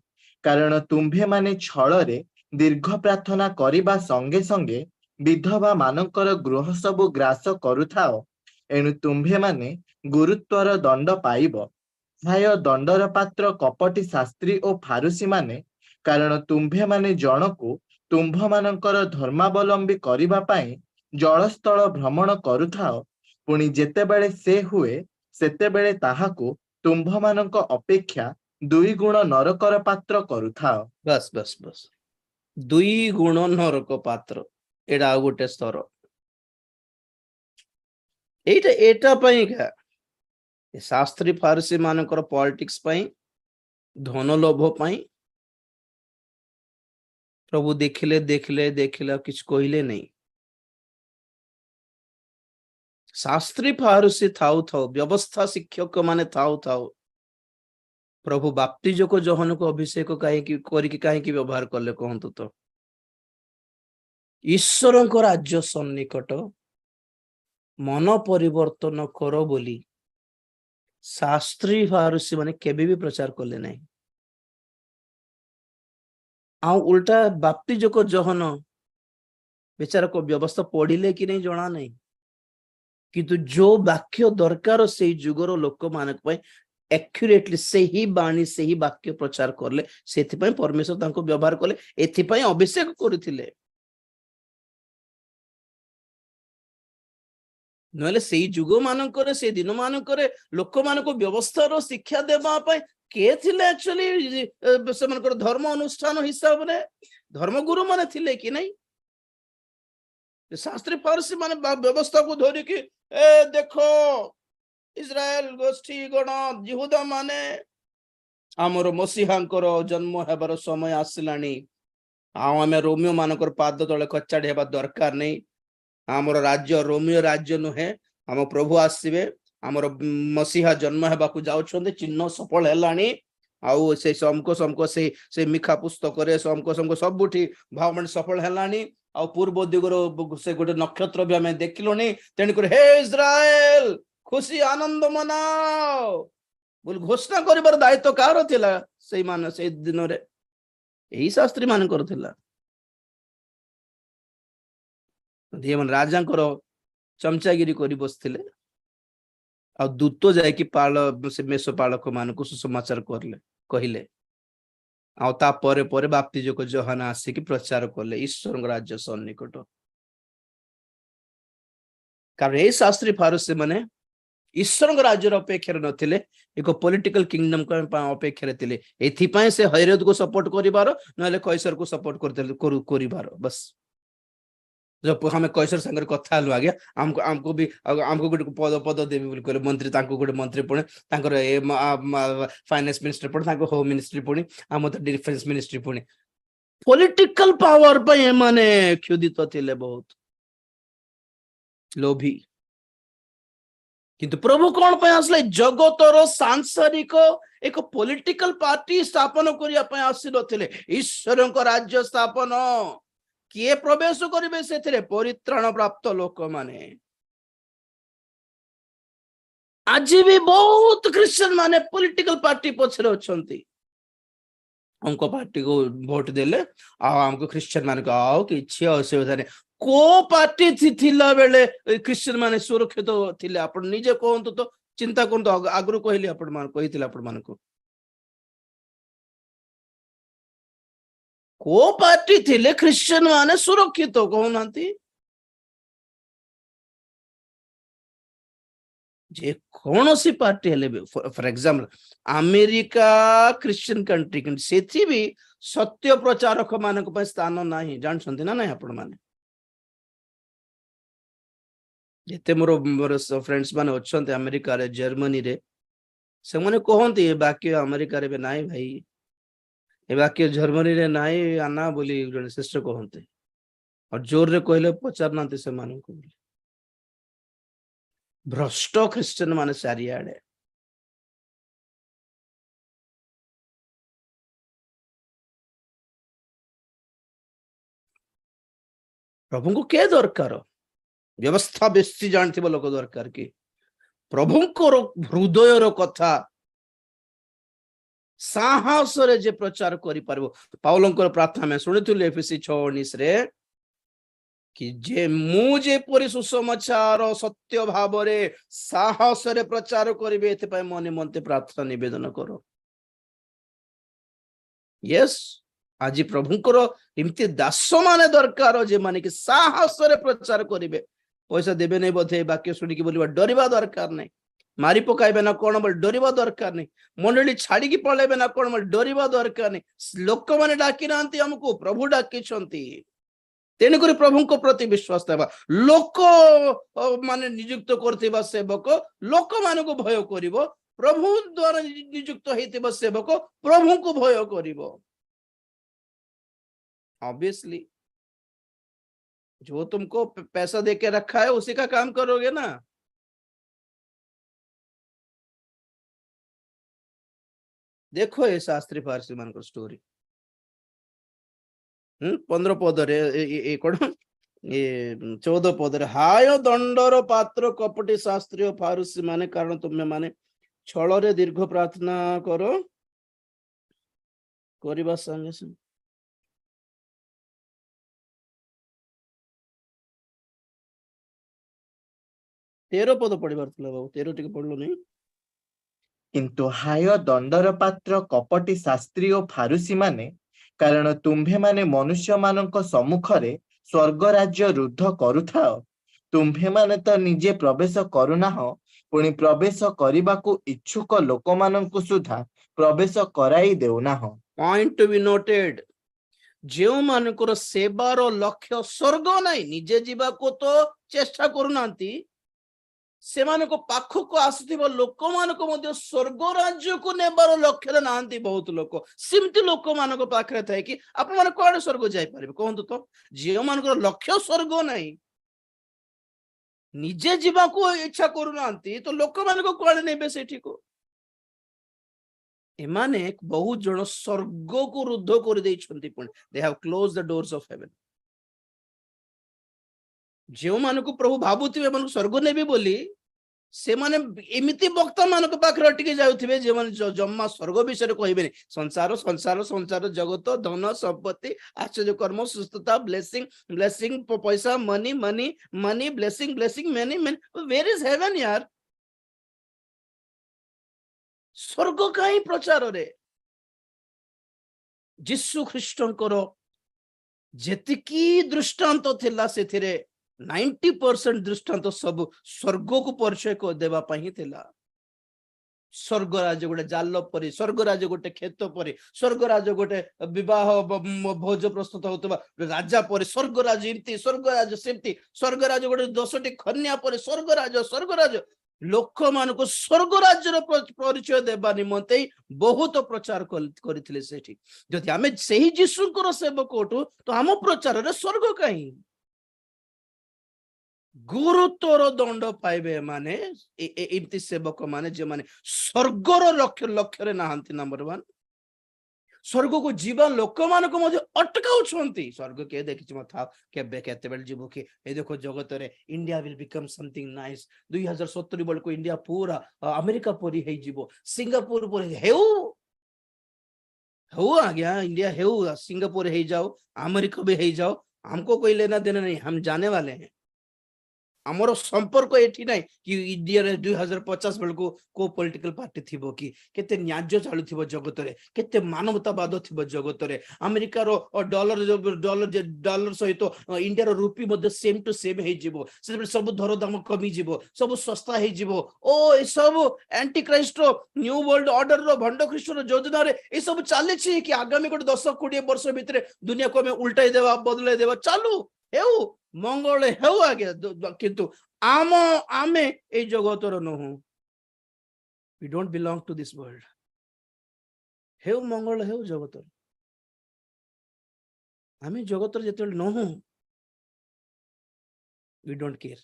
कारण तुम्भे माने छଳରେ दीर्घ प्रार्थना करिबा संगे संगे विधवा मानकर गृह सबु ग्रास करुथाओ एणु तुम्भे माने गुरुत्वर दंड पाइब। हाय दंडर पात्र कपटी शास्त्री ओ फारुसी माने कारण तुम्भे माने जनकु तुम्भ मानकर धर्मावलंबी करिबा पाई जलस्थल भ्रमण करुथाओ पुणी जेतेबेले से हुए सेतेबेले ताहाकु तुम्भ मानक अपेक्षा 2 गुण नरकर पात्र करुथाओ।
बस बस बस 2 गुण नरक पात्र एडा गोटे स्तर एटा एटा पई का शास्त्री फारसी मानकर पॉलिटिक्स पई धन लोभ पई प्रभु देखिले देखिले देखिले किछ कहिले नहीं शास्त्री फारसी थाउ थाउ व्यवस्था शिक्षक माने थाउ थाउ प्रभु बाप्तिज को जहन को अभिषेक कहीं व्यवहार कले कहतु तो ईश्वर को राज्य सन्निकट मन परिवर्तन करो बोली शास्त्री फारसी माने केबे भी प्रचार कले नहीं आ उल्टा बाप्तिज को जहन बेचारा को व्यवस्था पढ़िले कि नहीं जना नहीं किंतु जो वाक्य दरकार से जुगर लोक मान एक्यूरेटली से ही बाणी से ही वाक्य प्रचार करले सेथिपई परमेश्वर तांको व्यवहार कले एथिपई अभिषेक करथिले नले सेही जुग मानकर से दिन मानकर लोक मान को व्यवस्था रो शिक्षा देबा पई के थिले एक्चुअली से मानकर धर्म अनुष्ठान हिसाब रे धर्मगुरु माने थिले कि नहीं शास्त्री फारसी माने व्यवस्था को धरि कि ए देखो इस्राएल गोष्ठी गण यहूदा माने आमर मसीहांकर जन्म हेबार समय आसिलानी आमे रोमियो मानकर पाद तले कचाड़ी हेबा दरकार नहीं आमर राज्य रोमियो राज्य नुहे आम प्रभु आसीबे आमर मसीहा जन्म हेबाकू जाउछन्ते चिन्ह सफल हेलानी आउ से समको से मिखा पुस्तक रे समको सबुठी भावमण सफल हेलानी आ पूर्व दिगर से गोटे नक्षत्र भी आम देखिलुनी तेणुकर हे इस्राएल खुशी आनंद मनाओ बोल घोषणा करिबार दायित्व कार थिला सेई मान से दिन रे एही शास्त्री मान करथिला देवन राजांकर चमचागिरी करी बसथिले आ दूत जाय कि पाल से मेषपालक मान को सुसमाचार करले कहिले आ ता परे परे बाप्तिज को जोहाना आसी कि प्रचार करले ईश्वर राज्य सन्निकट कारण ए शास्त्री फारूसी माने ईश्वर राज्यर अपेक्षा नथिले एक पॉलिटिकल किंगडम अपेक्षा थिले एथिपाई से हैरोद को सपोर्ट करिबार नले कैसर को सपोर्ट करिबार बस जब हमें कैसर संगे कथा हलु आज्ञा हमको भी हमको गोटे पद देवी बोली कहले मंत्री तांको गोटे मंत्री पुणी तांकर ए फाइनेंस मिनिस्टर पुणी तांको होम मिनिस्ट्री पुणी हम तो डिफेंस मिनिस्ट्री पुणी पॉलिटिकल पावर पे माने क्षुदित थिले बहुत लोभी किंतु प्रभु कौन पे आसले जगतर सांसारिक एक पॉलिटिकल पार्टी स्थापन करिया पे आसी नथिले ईश्वर को राज्य स्थापन किए प्रवेश करिवे सेथिरे परित्राण प्राप्त लोक माने आज भी बहुत क्रिश्चियन माने पॉलिटिकल पार्टी पछरे अछंती हमको पार्टी को वोट देले हमको क्रिश्चियन मान को आओ किछि असुविधा नहीं को पार्टी थिला बेले क्रिश्चियन माने सुरक्षित थिले आपण निजे कहंतु तो चिंता करंतु आगरु कहली आपण मान कहिथिला आपण मान को पार्टी थिले क्रिश्चियन माने सुरक्षित कहउनांती जे कौनसी पार्टी हेले for example America Christian country कि सेथि भी सत्य प्रचारक मानक पे स्थान नाही जानछंती ना नाही आपण माने जेते मोर मोर फ्रेंड्स माने अछंती अमेरिका रे जर्मनी रे से माने कहंती ए बाकी अमेरिका रे नाही भाई ए बाकी जर्मनी रे नाही आना बोली जने सिस्टर कहंती और जोर रे कहले पचार नांती से मानक भ्रष्ट क्रिश्चियन माने चारियाडे प्रभु को के दरकार व्यवस्था बेसी जानथि लोक दरकार कि प्रभु को हृदयर कथा साहस रे जे प्रचार करि परबो पाउलंकर प्रार्थना में सुनिथुले एफएसी 6:19 रे कि जे मुझे परि सुसमाचार सत्य भाव रे साहस रे प्रचार करिवे एते पय मने मनते प्रार्थना निवेदन करो यस आज प्रभुंकर एमती दास माने दरकार जे माने कि साहस रे प्रचार करिवे पैसा देबे नै बोधे वाक्य सुनी कि बोलिबा डरिबा दरकार नै मारी पकाइबे ना कोन बोल डरिबा दरकार नै मंडली छाड़ी की पळेबे ना कोन बोल डरिबा दरकार नै लोक माने डाकी नांती हमको प्रभु डाकी छंती तेणुक प्रभु को प्रति विश्वास देवा लोक माने नियुक्त करथिबा सेवक लोक मान को भय करिवो प्रभु द्वारा नियुक्त हेतिबा सेवक प्रभु को भय करिवो ऑब्वियसली जो तुमको पैसा देके रखा है उसी का काम करोगे ना देखो ये शास्त्री फारसी मान को स्टोरी 15 पदरे ये 14 पदरे हाय दंडर पात्र कपटी शास्त्री फारूसी माने कारण तुम्हें माने छल रे दीर्घ प्रार्थना करो करबा संगे संगे 13 पद पढ़िबार थला बाबू 13 टिके पढ़लो नहीं
किंतु हाय दंडर पात्र कपटी शास्त्री और फारूसी माने कारण तुम्भे माने मनुष्य मानक सम्मुखरे स्वर्ग राज्य रुद्ध करुथाओ तुम्भे माने तो निजे प्रवेश करुनाह पुणी प्रवेश करबाकू इच्छुक लोक मानकू सुधा प्रवेश कराई देउनाह
पॉइंट टू बी नोटेड जो मानकर सेवार लक्ष्य स्वर्ग नहीं निजे जीवा को तो चेष्टा करूनांती से मानको पाखो को आसुथिबो लोक मानको मध्य स्वर्ग राज्य को नेबार लक्ष्य नांती बहुत लोक सिमती लोक मानको पाखरे थाए कि आपण माने कोडे स्वर्ग जाई परिबे कहंतु तो जे मानको लक्ष्य स्वर्ग नहीं निजे जीवा को इच्छा करूनांती तो लोक मानको कोडे नेबे सेठी को एमाने बहुत जण स्वर्ग को रुद्ध कर देइछंती पण they have close the doors of haven जो मानको प्रभु भाबुथिबे मानको स्वर्ग नेबे बोली से माने एमिति वक्ता मानको पाखरे टिके जाउथिबे जे माने जम्मा स्वर्ग विषय कहबे संसार संसार संसार जगत धन संपत्ति आश्चर्य कर्म सुस्थता ब्लेसिंग ब्लेसिंग पैसा money money money blessing blessing money money where is heaven यार स्वर्ग काई प्रचार रे यीशु ख्रीष्टंकर जेतिकी दृष्टांत थिला सेथिरे 90% दृष्टांत सब स्वर्ग को परिचय को देवा पाई थिला। स्वर्गराज गोटे जाल परी, स्वर्गराज गोटे खेत परी, स्वर्गराज गोटे विवाह भोज प्रस्तुत होता राजा परी, स्वर्गराज इमती, स्वर्गराज सेमती, स्वर्गराज गोटे 10टी कन्या परी, स्वर्गराज स्वर्गराज लोक मान को स्वर्गराज्यर परिचय देवा निमंते बहुत प्रचार करथिले सेठी। जदि आमे सेही यीशुकर सेवक होटु तो आम प्रचार रे स्वर्ग कहीं गुरुत्वर दंड पाइबे माने एमती सेवक माने जे माने स्वर्गर लक्ष्य लक्ष्य रे नाहंती। नंबर 1 स्वर्ग को जीवा लोक मान को मध्य अटकाउछंती। स्वर्ग के देखि मथा केबे केते बेल जीवो कि ए देखो जगत रे India will become something nice. 2070 बेल को इंडिया पूरा अमेरिका परी हे जीवो, सिंगापुर परी हेउ हेउ आज्ञा, इंडिया हेउ, सिंगापुर हे जाओ, अमेरिका भी हे जाओ, हमको कोई लेना देना नहीं, हम जाने वाले हैं। आमर संपर्क एठी नहीं कि इंडिया रे 2050 बेल को पॉलिटिकल पार्टी थिबो कि केते न्याय चालू थिबो जगत रे, केते मानवतावाद थिबो जगत रे। अमेरिका रो डॉलर सहित इंडिया रो रूपी मध्ये सेम टू सेम हे जिवो, से सब दर दाम कमी जिवो, सब सस्ता हे जिवो। ओ ए सब एंटी क्राइस्ट रो न्यू वर्ल्ड ऑर्डर रो भंड ख्रीष्ट रो योजना रे ए सब चाले छी कि आगामी गोटे 10-20 वर्ष भितरे दुनिया को हमें उल्टाई देवा, बदलाई देवा चालू हेउ, मंगल हेउ आगे। किंतु आम आमे ए जगतर नहु, we don't belong to this world. हेउ मंगल हेउ जगतर, आमे जगतर जेते नहु, वी डोंट केयर।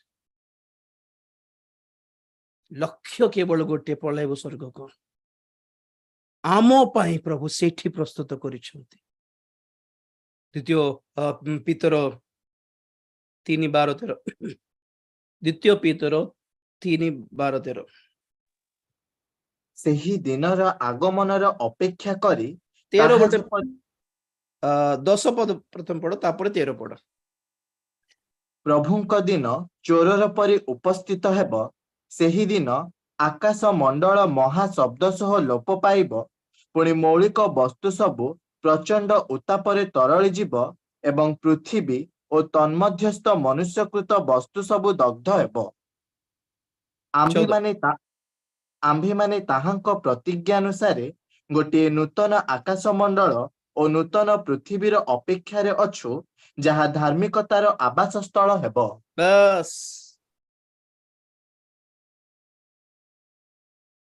लक्ष्य केवल गोटे पलाइब स्वर्ग को, आम पाई प्रभु सेठी प्रस्तुत करिसंती। द्वितीय पीतर 3:12, द्वितीय पीतर 3:12
ସେହି ଦିନର ଆଗମନର ଅପେକ୍ଷା କରି
13
ତାହା
गोटे
ଯେପରି
10 पद प्रथम पढ़, तापर 13 पढ़।
ପ୍ରଭୁଙ୍କ ଦିନ ଚୋରର ପରି ଉପସ୍ଥିତ ହେବ, ସେହି ଦିନ ଆକାଶ ମଣ୍ଡଳ ମହା ଶବ୍ଦ ସହ ଲୋପ ପାଇବ, ପୁଣି ମୌଳିକ ବସ୍ତୁ ସବୁ ପ୍ରଚଣ୍ଡ ଉତ୍ତାପରେ ତରଳି ଯିବ ଏବଂ ପୃଥିବୀ ଓ ତନ୍ମଧ୍ୟସ୍ଥ ମନୁଷ୍ୟକୃତ ବସ୍ତୁ ସବୁ ଦଗ୍ଧ ହେବ। ଆମ୍ଭେମାନେ ତାହାଙ୍କ ପ୍ରତିଜ୍ଞାନୁସାରେ ଗୋଟିଏ ନୂତନ ଆକାଶମଣ୍ଡଳ ଓ ନୂତନ ପୃଥିବୀର ଅପେକ୍ଷାରେ ଅଛୁ, ଯାହା ଧାର୍ମିକତାର ଆବାସ ସ୍ଥଳ ହେବ।
बस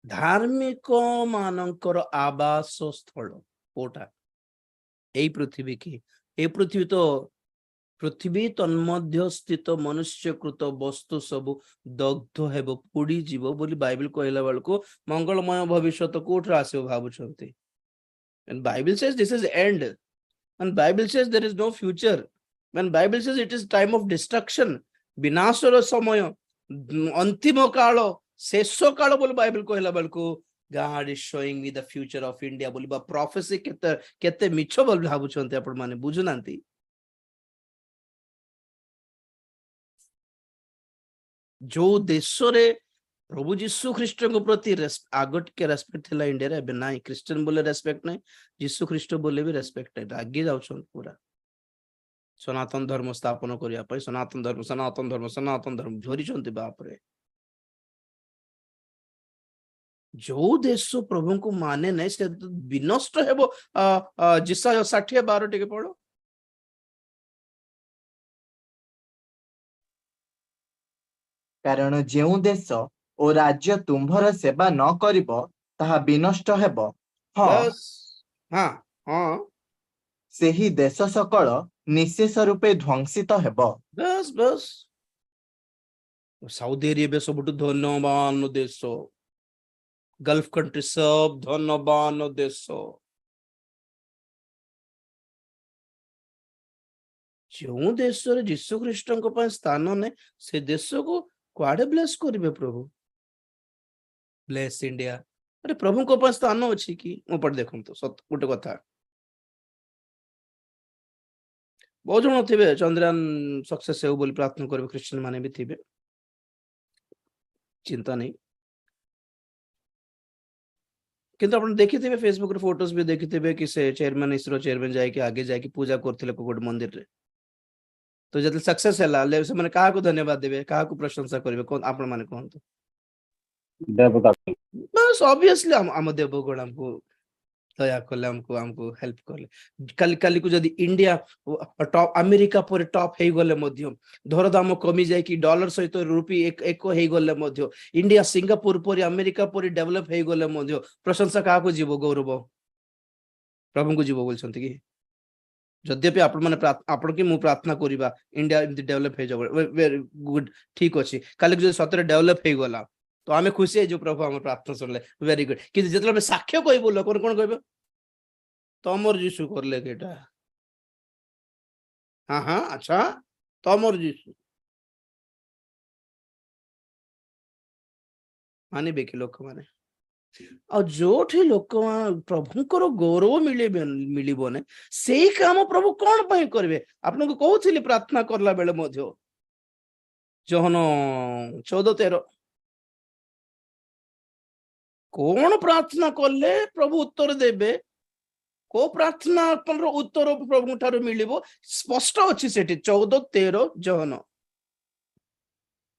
धार्मिक मानकर आवास स्थल कोटा एई पृथ्वी की, ए पृथ्वी तो पृथ्वी तन्मध्य स्थित मनुष्यकृत वस्तु सब दग्ध हेब, पोड़ी जीव बोली बाइबल कहला बेल को मंगलमय भविष्यत कोठर आसे भाबुछंती। And Bible says this is end, and Bible says there is no future, when Bible says it is time of destruction, विनाशर समय, अंतिम काल, शेष काल बोली बाइबल कहला बेल को God is showing me the future of India बोली बा prophecy केते केते मिछ बोल भाबुछंती आपण माने बुझुनांती। जो देश रे प्रभु जीशु ख्रीष्ट को प्रति आग टिके रेस्पेक्ट थिला इंडिया रे, एबे नाही। क्रिश्चियन बोले रेस्पेक्ट नाही, जीशु ख्रीष्ट बोले भी रेस्पेक्ट नाही, आगे जाउछन पूरा सनातन धर्म स्थापन करिया पई। सनातन धर्म सनातन धर्म सनातन धर्म झोरिछंती बाप रे। जो देश प्रभु को माने नहीं से विनष्ट हेबो। जिसा 60:12 टिके पढ़ो।
କାରଣ ଯେଉଁ ଦେଶ ଓ ରାଜ୍ୟ ତୁମ୍ଭର ସେବା ନ କରିବ ତାହା ବିନଷ୍ଟ ହେବ। ହଁ,
बस हाँ हाँ
ସେହି ଦେଶ ସକଳ ନିଶେଷ ରୂପେ ଧ୍ୱଂସିତ ହେବ।
बस बस सऊदी अरेबिया सबुठ धन्यवान देश, गल्फ कंट्री सब धन्यवान देश। जो देश रे जीशु ख्रीष्ट स्थान ने से देश को कुआडे ब्लेस करिवे प्रभु। ब्लेस इंडिया, अरे प्रभु को स्थान अच्छी कि मो पढ़ देखो तो सत गोटे कथा बहुत जन थे चंद्रयान सक्सेस हो बोली प्रार्थना करेंगे, क्रिश्चियन माने भी थे, चिंता नहीं। किंतु आप देखिथे फेसबुक रे फोटोज भी देखिथे कि से चेयरमैन इसरो चेयरमैन जाके आगे जाके पूजा करथिले गोटे मंदिर रे। तो जब सक्सेस है से माने काहा को धन्यवाद देबे, काहा को प्रशंसा करिवे, कोन आपण माने कहंतु?
देवता
बस ऑब्वियसली हम देवगण हमको दया कले, हमको हमको हेल्प कले। काली काली को जदी इंडिया टॉप अमेरिका पर टॉप हे गले मध्य दरदाम कमी जाय कि डॉलर सहित रुपी एक एक हे गले मध्य इंडिया सिंगापुर पर अमेरिका पर डेवलप हे गले मध्य प्रशंसा काहा को जीव, गौरव प्रभु को जीव बोलछंती कि यद्यपि आपण माने आपण कि मु प्रार्थना करिबा इंडिया इमति डेवलप हे जाव, वेरी गुड, ठीक अछि। काली जो सतरे डेवलप हे गला तो आमे खुशी है जो प्रभु हम प्रार्थना सुनले, वेरी गुड। कि जेतले हम साक्ष्य कहबो लोक कोन कहबे तमर जीसु करले केटा, हां हां अच्छा तमर जीसु मानिबे कि लोक माने और जोठी लोक प्रभुंकर गौरव मिलिबो ने सेही काम प्रभु कोन पई करबे। आपन को कहउथिली प्रार्थना करला बेले मध्य जोहन 14:13 कौन प्रार्थना कले प्रभु उत्तर देबे, को प्रार्थना अपन उत्तर प्रभु ठारो मिलिबो स्पष्ट अछि सेठी 14:13 जोहन।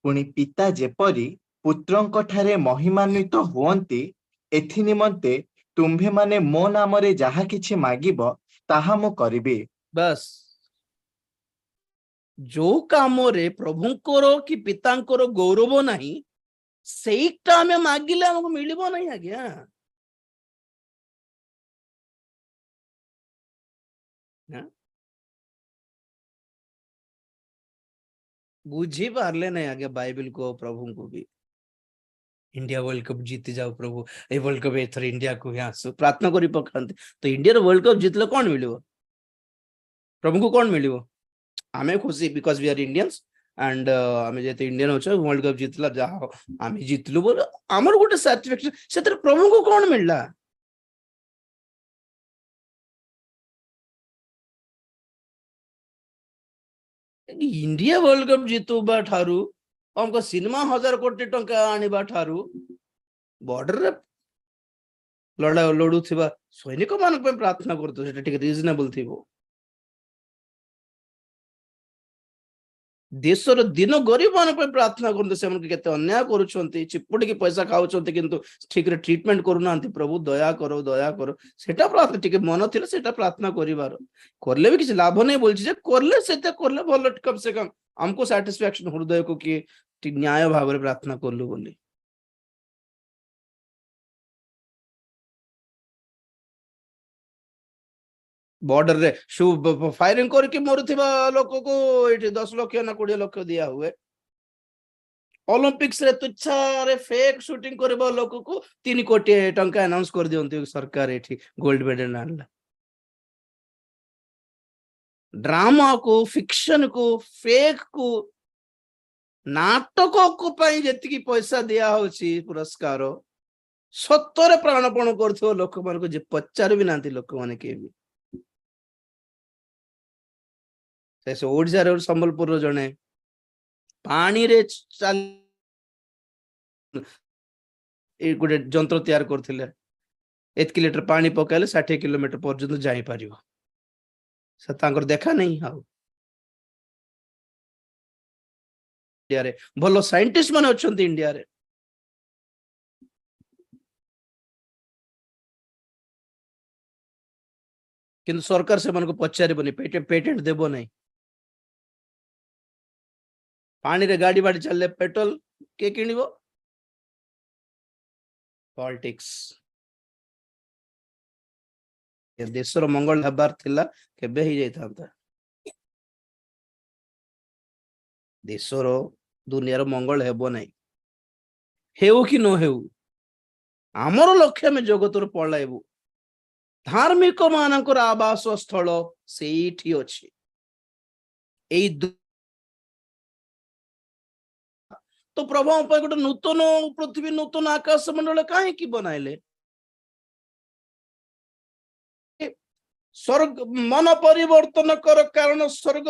पुणी पिता जेपरी पुत्रंक ठारे महिमान्वित हुअन्ति एथि निमंते तुम्भे माने मो नामरे जाहा किछि मागिबो ताहा मु करिबे।
बस जो कामरे प्रभुंकर कि पितांकर गौरव नाही सेईटा हमें मागिले हमको मिलिबो नहीं आज्ञा। बुझी पारले नहीं आगे बाइबल को, प्रभु को भी। इंडिया वर्ल्ड कप जीती जाओ प्रभु, a world cup ether India को ही आसु प्रार्थना करी पकांते तो इंडिया वर्ल्ड कप जीतले कौन मिलिबो, प्रभु को कौन मिलिबो? आमे खुशी because we are Indians and आमे जेते इंडियन होछ वर्ल्ड कप जीतला जा आमे जीतलु बोल हमर गोटे सैटिस्फैक्शन सेतर प्रभु को कौन मिलला? इंडिया वर्ल्ड कप जीतुबा ठारू हमको सिनेमा 1000 कोटी टंका आनिबा ठारू बॉर्डर रे लड़ू थिबा सैनिक मान पे प्रार्थना करतो सेटा ठीक रीजनेबल थिबो। देशर दिन गरीब मान पे प्रार्थना करतो से मन केते अन्याय करूछंती, चिपुडी के पैसा खाउछंती किंतु ठीक रे ट्रीटमेंट करूनांती। प्रभु दया करो सेटा प्रार्थना ठीक मन थिले सेटा प्रार्थना करिवार करले भी किछ लाभ नै बोलछि जे करले सेते करले भलो कम से कम हमको सैटिस्फैक्शन हृदय को कि न्याय भाव रे प्रार्थना करलु बोली। बॉर्डर रे शू फायरिंग करके मरुथिबा लोक को एठी 10 लाख ना 20 लाख दिया हुए। ओलंपिक्स रे तुच्छा रे फेक शूटिंग करबा लोक को 3 कोटी टंका अनाउंस कर दियंती सरकार एठी गोल्ड मेडल आनला। ड्रामा को, फिक्शन को, फेक को, नाटक को पई जेतिकी पैसा दिया होची पुरस्कार सत्तर प्राणपण करथो लोक मान को जे पचार भी नांती लोक माने के भी। से ओडिसा रे संबलपुर रो जने पानी रे चल ए गुडे जंत्र तैयार करथिले 1 लीटर पानी पकाले 60 किलोमीटर पर्यंत जाई परिबो से तांकर देखा नहीं हाउ। इंडिया रे भलो साइंटिस्ट माने अछंती इंडिया रे किंतु सरकार से मन को पचारिबनी पेटेंट देबो नहीं। पानी रे गाड़ी बाड़ी चलले पेट्रोल के किनिबो? पॉलिटिक्स। ये देशर मंगल हबार थिला केबे ही जाइथांता। देशर दुनियार मंगल हेबो नहीं, हेउ कि न हेउ आमर लक्ष्य में जगतर पळाइबु। धार्मिक मानकर आवास स्थल सेठी अछि। एई तो प्रभु हम गोटे नूतन पृथ्वी नूतन आकाश मंडल काहे की बनाइले? स्वर्ग मन परिवर्तन कर कारण स्वर्ग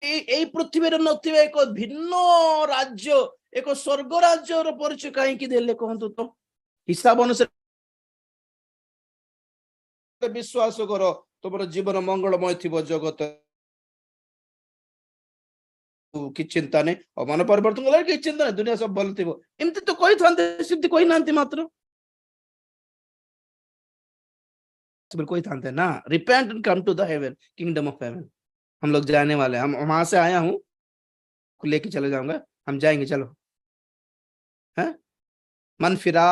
এই পৃথিবীর নথিবে এক ভিন্ন রাজ্য এক স্বর্গ রাজ্যর পরিচয় কাହିଁକି দেলে कहंतु तो हिसाब अनुसार विश्वास करो तुम जीवन मंगलमय थी जगत कि चिंता नहीं और मन परिवर्तन गला कि चिंता नहीं दुनिया सब भल थी एमती तो कही था कही ना मात्र कोई था ना repent and come to the heaven kingdom of heaven हम लोग जाने वाले हम वहां से आया हूँ लेके चले जाऊंगा हम जाएंगे चलो है मन फिरा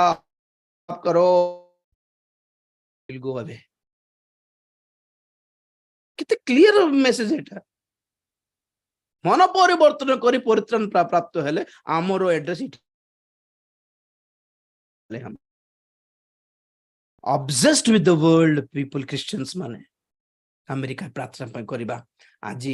करो गो अवे कितने क्लियर मेसेज है मन परिवर्तन करी परित्राण प्राप्त हेले आमर एड्रेस हम obsessed with the world people Christians माने अमेरिका प्रार्थना करबा आज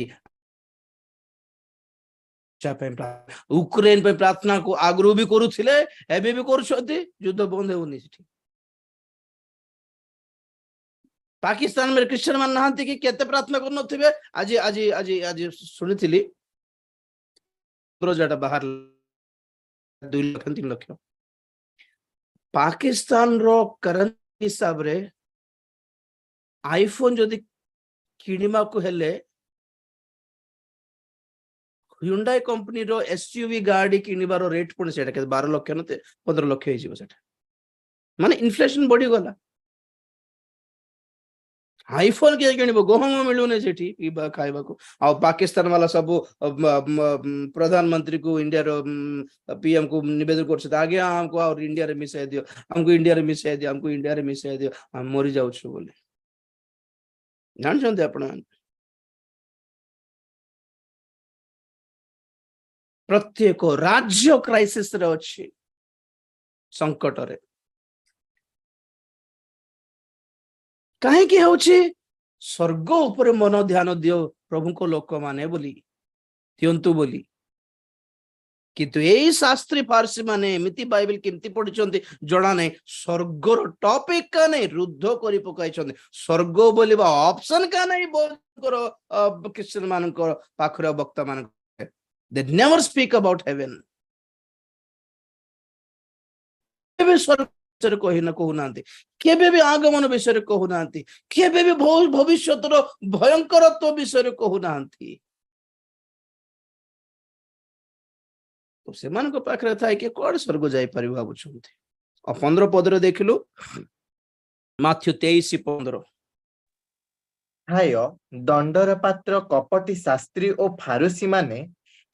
यूक्रेन पे प्रार्थना को आगरू भी करूथिले एबे भी करूछथि युद्ध बंद होउनी सेठी पाकिस्तान में क्रिश्चियन मान नहांती कि केते प्रार्थना करनथिबे आज आज आज आज सुनिथिली प्रोजेक्ट बाहर 2 लाख 3 लाख पाकिस्तान रो करंसी हिसाब रे आईफोन जदि किनिमा को हेले Hyundai कंपनी रो एसयूवी गाड़ी किनिबार रेट पुणी सेटा के 12 लाख न 15 लाख हे जीवो सेटा माने इन्फ्लेशन बढ़ी गला आईफोन के किनिबो गहम मिलुने सेठी पीबा खाइबा को आ पाकिस्तान वाला सब प्रधानमंत्री को इंडिया रो पीएम को निवेदन करछ आगे हमको और इंडिया रे मिसाई दियो हमको इंडिया रे मिसाई दियो हमको इंडिया रे मिसाई दियो हम मरि जाउछु बोले जान छथि आपण प्रत्येक राज्य क्राइसिस रे अछि संकट रे काहे कि होछि स्वर्ग ऊपर मन ध्यान दियो प्रभु को लोक माने बोली दियंतु बोली किंतु एई शास्त्री फारसी माने एमिति बाइबल केमति पढिचंती जणा नै स्वर्ग रो टॉपिक का नै रुद्ध करी पकाइचंती स्वर्ग बोलिबा ऑप्शन का नै बोलकर क्रिश्चियन मान को पाखरा वक्ता मान they never speak about heaven केबे स्वर्ग विषय कहि न कहू नांती केबे भी आगमन विषय कहू नांती केबे भी भविष्यत रो भयंकरत्व विषय कहू नांती तो से मान को पाखरे थाय के कोड स्वर्ग जाई परिबा भाबुछंती आ 15 पद रे देखिलु माथ्यू 23:15
हाय दंडर पात्र कपटी शास्त्री और फारुसी माने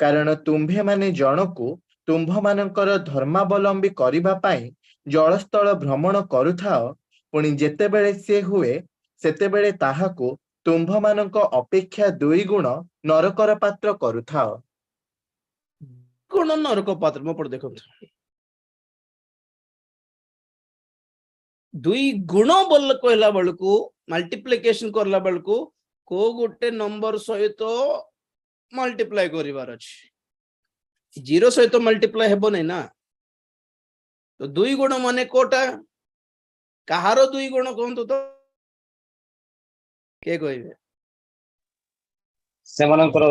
कारण तुम्भे माने जनकु तुम्भ मानकर धर्मावलंबी करिबा पाई जलस्थल भ्रमण करुथाओ पुणी जेतेबेले से हुए सेतेबेले ताहाकु तुम्भ मानक अपेक्षा 2 गुण नरकर पात्र करुथाओ
कोन नरक पात्र म पढ देखो 2 गुण बोल कहला बेलकू मल्टीप्लिकेशन करला बेलकू को गोटे नंबर सहित मल्टीप्लाई करिवार अछि 0 सहित मल्टीप्लाई हेबो नै ना तो 2 गुण माने कोटा कहारो 2 गुण कहंतु तो के कहबे
से मानकर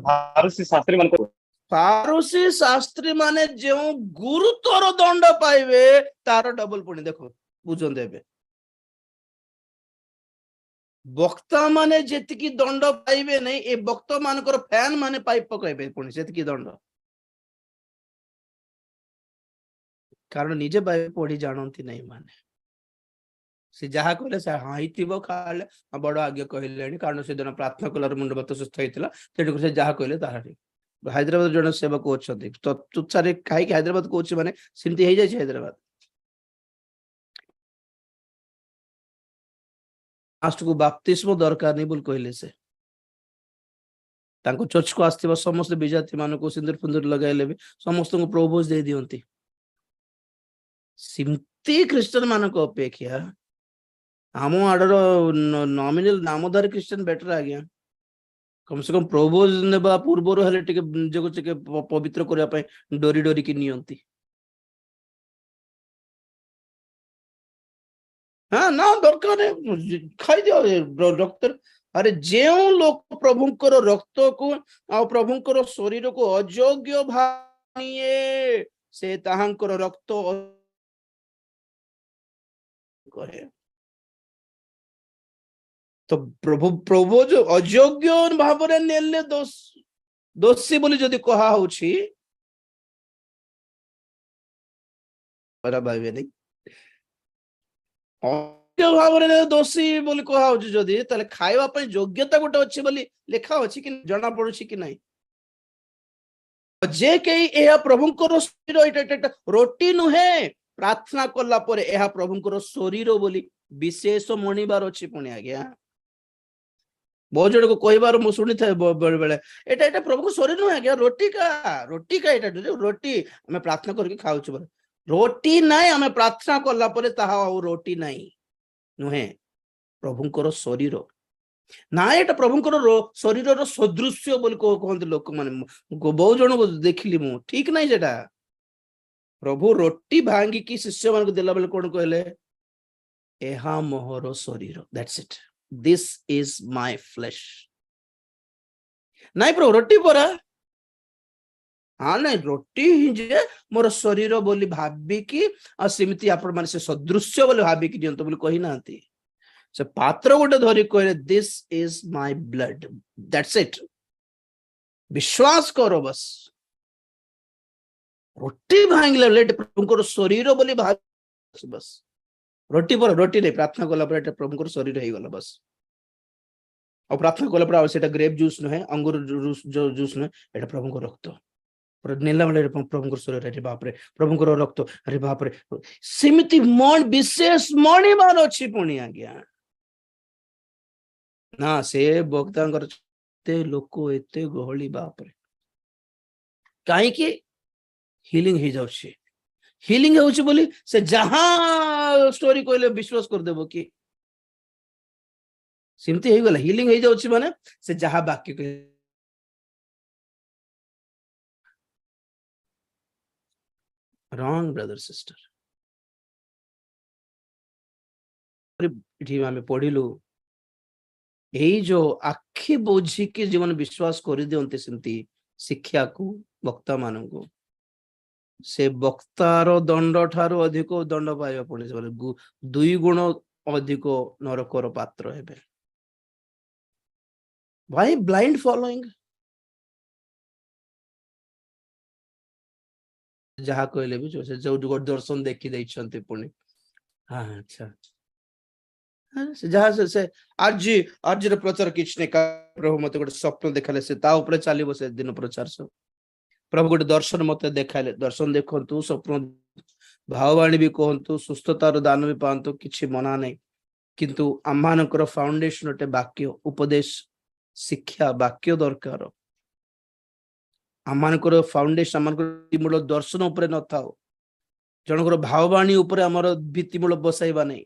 फारसी शास्त्री मानकर
फारूसी शास्त्री माने जो गुरुतर दंड पाइबे तार डबल पुणी देखो बुझन देबे वक्ता माने जेतिकी दंड पाइबे नहीं ए वक्ता मानकर फैन माने पाइ पकइबे पुणी सेतिकी दंड कारण निजे बाइबल पढ़ी जानती नहीं माने से जहा कहले से हां हितिबो खाले बड़ आगे कहलेनी कारण से दिन प्रार्थना कलर मुंड बत सुस्थ होइतिला तेडु से जहा कहले ताहा ठीक हैदराबाद जन सेवक अच्छे तो तुच्छारे कहीं हैदराबाद को माने सिमती हो जाए हैदराबाद लास्ट को बाप्तिस्म दरकार नहीं बोल कहले से तांको चर्च को आस्थिबा समस्त विजाति मान को सिंदूर फुंदूर लगाइले भी समस्त को प्रोपोज दे दियंती सिमती क्रिश्चियन मान को अपेक्षा आम आडर नॉमिनल नामधारी क्रिश्चियन बेटर आ गया कम से कम प्रोपोज नेबा पूर्वर हेले टिके जको टिके पवित्र करिया पय डोरी डोरी की नियंती हाँ ना दरकार खाई दियो रक्त अरे जो लोक प्रभुंकर रक्त को आ प्रभुंकर शरीर को अयोग्य भानिए से ताहांकर रक्त कहे तो प्रभु प्रभु जो अयोग्य भावरे नेले दोषी बोली जदि कहा होछि बड़ा भाई नहीं अयोग्य भावरे दोषी बोली कहा होछि जदि ताले खाइबा पई योग्यता गोटे अछि बोली लेखा अछि कि जणा पडुछि कि नाही जे कई एहा प्रभुंकर शरीर एटा रोटी नुहे प्रार्थना कला परे एहा प्रभुंकर शरीर बोली विशेष मणिबार अछि पुणी आज्ञा बहुत जन को कहबार मु सुनी था बेले बेले एटा प्रभु शरीर नुहे आज्ञा रोटी का एटा रोटी हमें प्रार्थना करके खाउछु बोले रोटी नाही हमें प्रार्थना कला परे ताहा रोटी नाही नुहे प्रभुंकर शरीर ना एटा प्रभुंकर शरीर सदृश्य बोली कहते लोक माने बहुत जन को देखिली मु ठीक नहीं सेटा प्रभु रोटी भांगी की शिष्य मान को देला बेले कोन कहले एहा मोहर शरीर that's it this is my flesh नहीं प्रभु रोटी परा हाँ नहीं रोटी ही जे मोर शरीर बोली भाबी की आ सिमती आपण माने से सदृश्य बोली भाबी की दियंत बोली कहि नांती से पात्र गोटे धरी कहले this is my blood that's it विश्वास करो बस रोटी भांगले लेट प्रभुंकर शरीर बोली भाब बस रोटी पर रोटी नहीं प्रार्थना कला पर प्रभुंकर शरीर हो गला बस और प्रार्थना कला पर सेटा ग्रेप जूस न है अंगूर जूस न एटा प्रभुंकर रक्त पर नेला वाले प्रभुंकर शरीर अरे बाप रे प्रभुंकर रक्त अरे बाप रे सिमिति मन विशेष मणि मान अछि पुणी आज्ञा ना से भक्तांकर एते लोक एते गहली बाप रे काहे कि हिलिंग हो जाउछि हिलिंग होउछि बोली से जहां स्टोरी कहले विश्वास कर देबो कि सिमती हे गला हिलिंग हो जाउछि माने से जहां वाक्य कह रॉन्ग ब्रदर सिस्टर इठी हमें पढ़िलु यही जो आखि बोझी के जीवन विश्वास कर दियंते सिमती शिक्षा को वक्ता मान को से वक्तार दंड ठारू अधिक दंड पाइबा पड़े दुई गुण अधिक नरकर पात्र हेबे भाई ब्लाइंड फॉलोइंग जहाँ कहले भी जो दर्शन देखी देइछन्ते पुणी हाँ अच्छा जहाँ से आज प्रचार किछ ने प्रभु मते गोटे स्वप्न देखाले से ता ऊपर चलिबो से दिन प्रचार सब प्रभु गोटे दर्शन मते देखाले दर्शन देखंतु स्वप्न भाववाणी भी कहंतु सुस्थतार दान भी पांतु किछि मना नहीं किंतु आमानकर फाउंडेशन ओटे वाक्य उपदेश शिक्षा वाक्य दरकार आमानकर फाउंडेशन आमानकर मूल दर्शन ऊपर न थाओ जनकर भाववाणी ऊपर हमर भित्तिमूल बसाइबा नहीं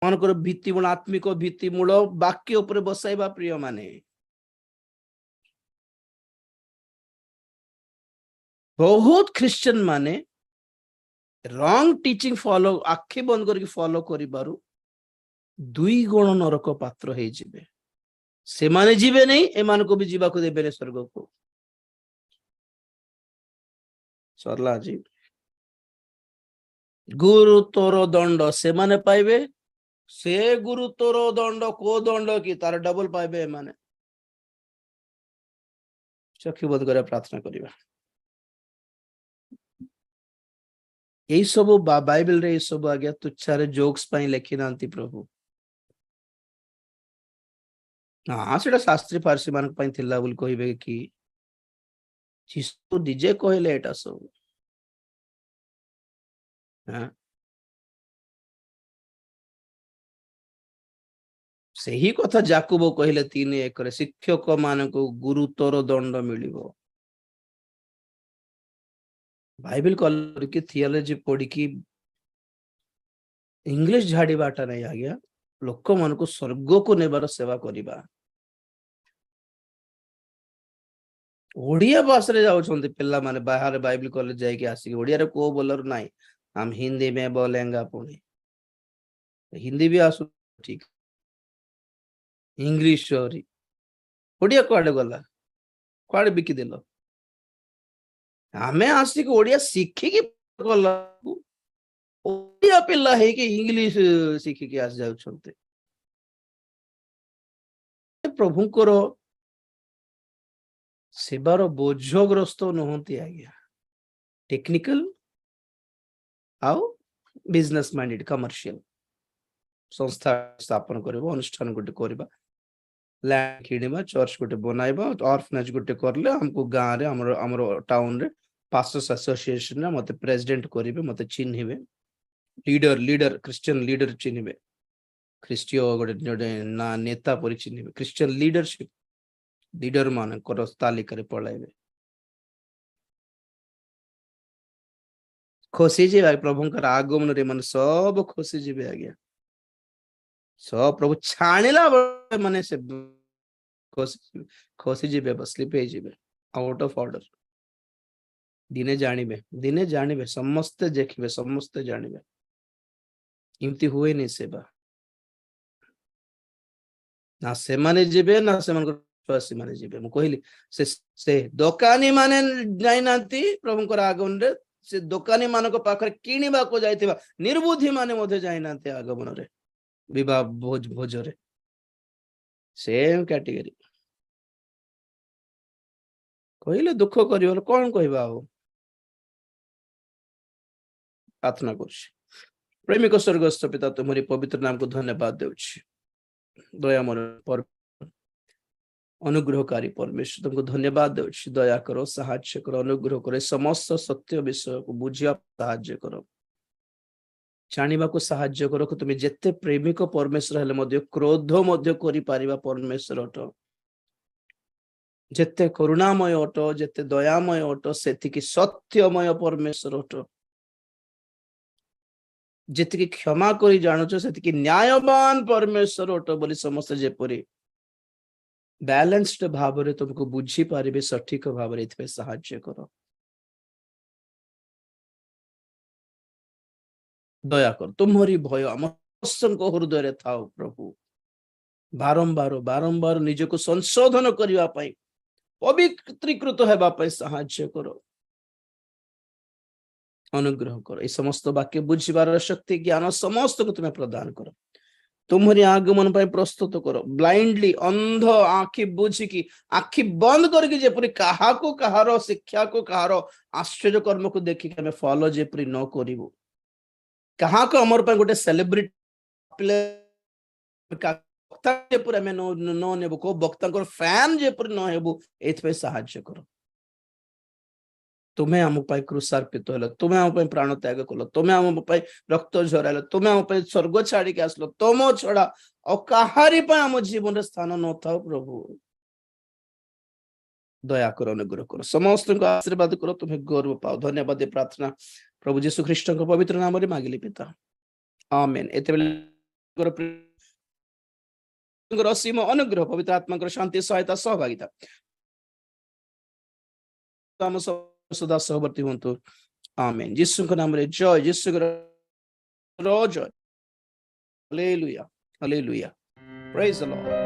मानकर भित्तिमूल आत्मिक भित्तिमूल वाक्य ऊपर बसाइबा प्रिय माने बहुत क्रिश्चियन माने रॉन्ग टीचिंग फॉलो आखि बंद करके फॉलो करि बारू दुई गुण नरक पात्र हे जिबे से माने जीवे नहीं एमान को भी जीवा को देबे स्वर्ग को सरला जी गुरुतर दंड से माने पाइबे से गुरुतर दंड को दंड की तार डबल पाइबे माने चक्षु बंद कर प्रार्थना करिबा यही सब बाइबल रे सब आज्ञा तुच्छारे जोक्स पाई लेखि नांती प्रभु हाँ सेटा शास्त्री फारसी मान पाई थिला बोल कहिबे कि जीसु निजे कहले एटा सब हाँ सही कथा जाकुब कहले 3:1 शिक्षक मान को गुरुतर दंड मिलिबो बाइबल कॉलेज की थियोलॉजी पढ़ी की इंग्लिश झाड़ी बाटा नहीं आ गया लोक मान को स्वर्ग को नेबार सेवा करिबा ओडिया भाषा रे जाउछन्ते पिल्ला माने बाहर बाइबल कॉलेज जाय के आसी ओडिया रे को बोलर नाही हम हिंदी में बोलेंगा पुणी हिंदी भी आसु ठीक इंग्लिश सॉरी ओडिया कुआडे गला कुआडे बिकी देलो हमें आसिक ओडिया शिखिकी गला ओडिया पिल्ला है कि इंग्लिश शिखिकी आस जाउछन्ते ପ୍ରଭୁଙ୍କର ସେବାର ବୋଝଗ୍ରସ୍ତ ନୁହନ୍ତି ଆଜ୍ଞା। ଟେକ୍ନିକାଲ ଆଉ ବିଜନେସ ମାଇଣ୍ଡେଡ କମର୍ସିଆଲ ସଂସ୍ଥା ସ୍ଥାପନ କରିବା, ଅନୁଷ୍ଠାନ ଗୋଟେ କରିବା, ଲ୍ୟାଣ୍ଡ କିଣିବା, ଚର୍ଚ୍ଚ ଗୋଟେ ବନାଇବା, ଅର୍ଫନେଜ ଗୋଟେ କରିଲେ ଆମକୁ ଗାଁରେ ଆମର ଟାଉନରେ ପାଷ୍ଟର୍ସ ଆସୋସିଏସନରେ ମତେ ପ୍ରେସିଡେଣ୍ଟ କରିବେ, ମତେ ଚିହ୍ନିବେ, ଲିଡର ଖ୍ରୀଷ୍ଟିଆନ ଲିଡର ଚିହ୍ନିବେ, ଖ୍ରୀଷ୍ଟୀୟ ଗୋଟେ ନା ନେତା ପରି ଚିହ୍ନିବେ, ଖ୍ରୀଷ୍ଟିଆନ ଲିଡର ମାନଙ୍କର ତାଲିକାରେ ପଳାଇବେ। ଖୁସି ଯିବେ ପ୍ରଭୁଙ୍କର ଆଗମନରେ, ମାନେ ସବୁ ଖୁସି ଯିବେ ଆଜ୍ଞା। ପ୍ରଭୁ ଛାଣିଲା ବେଳେ ମାନେ ସେ ଖସି ଯିବେ, ସ୍ଲିପ ହେଇଯିବେ, ଆଉଟ ଅଫ ଅର୍ଡର। ଦିନେ ଜାଣିବେ, ସମସ୍ତେ ଦେଖିବେ, ସମସ୍ତେ ଜାଣିବେ। ଏମିତି ହୁଏନି ସେବା, ନା ସେମାନେ ଯିବେ ନା ସେମାନଙ୍କର ବିଶ୍ୱାସୀ ମାନେ ଯିବେ। ମୁଁ କହିଲି ସେ ଦୋକାନୀ ମାନେ ଯାଇନାହାନ୍ତି ପ୍ରଭୁଙ୍କର ଆଗମନରେ, ସେ ଦୋକାନୀ ମାନଙ୍କ ପାଖରେ କିଣିବାକୁ ଯାଇଥିବା ନିର୍ବୁଦ୍ଧି ମାନେ ମଧ୍ୟ ଯାଇନାହାନ୍ତି ଆଗମନରେ, ବିବାହ ଭୋଜରେ। Same category. କହିଲେ ଦୁଃଖ କରିବ, କଣ କହିବା ଆଉ। ପ୍ରାର୍ଥନା କରୁଛି। ପ୍ରେମିକ ସ୍ୱର୍ଗସ୍ଥ ପିତା, ତୁମରି ପବିତ୍ର ନାମକୁ ଧନ୍ୟବାଦ ଦେଉଛି। ଦୟାମୟ ଅନୁଗ୍ରହକାରୀ ପରମେଶ୍ୱର, ତୁମକୁ ଧନ୍ୟବାଦ ଦେଉଛି। ଦୟା କର, ସାହାଯ୍ୟ କର, ଅନୁଗ୍ରହ କର, ସମସ୍ତ ସତ୍ୟ ବିଷୟକୁ ବୁଝିବା ସାହାଯ୍ୟ କର, ଜାଣିବାକୁ ସାହାଯ୍ୟ କର। ତୁମେ ଯେତେ ପ୍ରେମିକ ପରମେଶ୍ୱର ହେଲେ ମଧ୍ୟ କ୍ରୋଧ ମଧ୍ୟ କରିପାରିବା ପରମେଶ୍ୱର ଅଟ, ଯେତେ କରୁଣାମୟ ଅଟ, ଯେତେ ଦୟାମୟ ଅଟ, ସେତିକି ସତ୍ୟମୟ ପରମେଶ୍ୱର ଅଟ। ଯେତିକି କ୍ଷମା କରି ଜାଣୁଛ ସେତିକି ନ୍ୟାୟବାନ ପରମେଶ୍ୱର ଅଟ ବୋଲି ସମସ୍ତେ ଯେପରି ବ୍ୟାଲେନ୍ସଡ ଭାବରେ ତୁମକୁ ବୁଝିପାରିବେ ସଠିକ ଭାବରେ, ଏଥିପାଇଁ ସାହାଯ୍ୟ କର। ଦୟା କର, ତୁମରି ଭୟ ଆମ ସମସ୍ତଙ୍କ ହୃଦୟରେ ଥାଉ ପ୍ରଭୁ। ବାରମ୍ବାର ନିଜକୁ ସଂଶୋଧନ କରିବା ପାଇଁ, ପବିତ୍ରୀକୃତ ହେବା ପାଇଁ ସାହାଯ୍ୟ କର, ଅନୁଗ୍ରହ କର। এই ସମସ୍ତ ବାକ୍ୟ ବୁଝିବାର ଶକ୍ତି, ଜ୍ଞାନ ସମସ୍ତଙ୍କୁ ତୁମେ ପ୍ରଦାନ କର। ତୁମରି ଆଗମନ ପାଇଁ ପ୍ରସ୍ତୁତ କର। ବ୍ଲାଇଣ୍ଡଲି, ଅନ୍ଧ ଆଖି ବୁଝିକି, ଆଖି ବନ୍ଦ କରିକି ଯେପରି କାହାକୁ କାହାର ଶିକ୍ଷାକୁ, କାହାର ଆଶ୍ଚର୍ଯ୍ୟ କର୍ମକୁ ଦେଖିକି ଆମେ ଫଲୋ ଯେପରି ନ କରିବୁ, କାହାକୁ ଆମର ପାଇଁ ଗୋଟେ ସେଲିବ୍ରିଟି ଯେପରି ଆମେ ନ ନେବୁ, କୋଉ ବକ୍ତାଙ୍କର ଫ୍ୟାନ୍ ଯେପରି ନ ହେବୁ, ଏଥିପାଇଁ ସାହାଯ୍ୟ କର। ତୁମେ ଆମ ପାଇଁ କୃଷାର୍ପିତ ହେଲ, ତୁମେ ଆମ ପାଇଁ ପ୍ରାଣ ତ୍ୟାଗ କଲ, ତୁମେ ଆମ ପାଇଁ ରକ୍ତ ଝରାଇଲ, ତୁମେ ଆମ ପାଇଁ ସ୍ୱର୍ଗ ଛାଡିକି ଆସିଲ। ତୁମ ଛଡା ଆଉ କାହାରି ପାଇଁ ଆମ ଜୀବନରେ ସ୍ଥାନ ନଥାଉ ପ୍ରଭୁ। ଦୟା କର, ଅନୁଗ୍ରହ କର, ସମସ୍ତଙ୍କୁ ଆଶୀର୍ବାଦ କର, ତୁମେ ଗୌରବ ପାଅ। ଧନ୍ୟବାଦ ପ୍ରାର୍ଥନା ପ୍ରଭୁ ଯୀଶୁ ଖ୍ରୀଷ୍ଟଙ୍କ ପବିତ୍ର ନାମରେ ମାଗିଲି ପିତା, ଆମେନ୍। ଏତେବେଳେ ଅସୀମ ଅନୁଗ୍ରହ, ପବିତ୍ର ଆତ୍ମାଙ୍କର ଶାନ୍ତି, ସହାୟତା, ସହଭାଗିତା ଆମ ସଦା ସହବର୍ତ୍ତୀ ହୁଅନ୍ତୁ। ଆମେନ୍। ଯୀଶୁଙ୍କ ନାମରେ ଜୟ, ଯୀଶୁଙ୍କର ଜୟ। ହାଲେଲୁୟା, ହାଲେଲୁୟା, ପ୍ରେଜ୍ ଦ ଲର୍ଡ।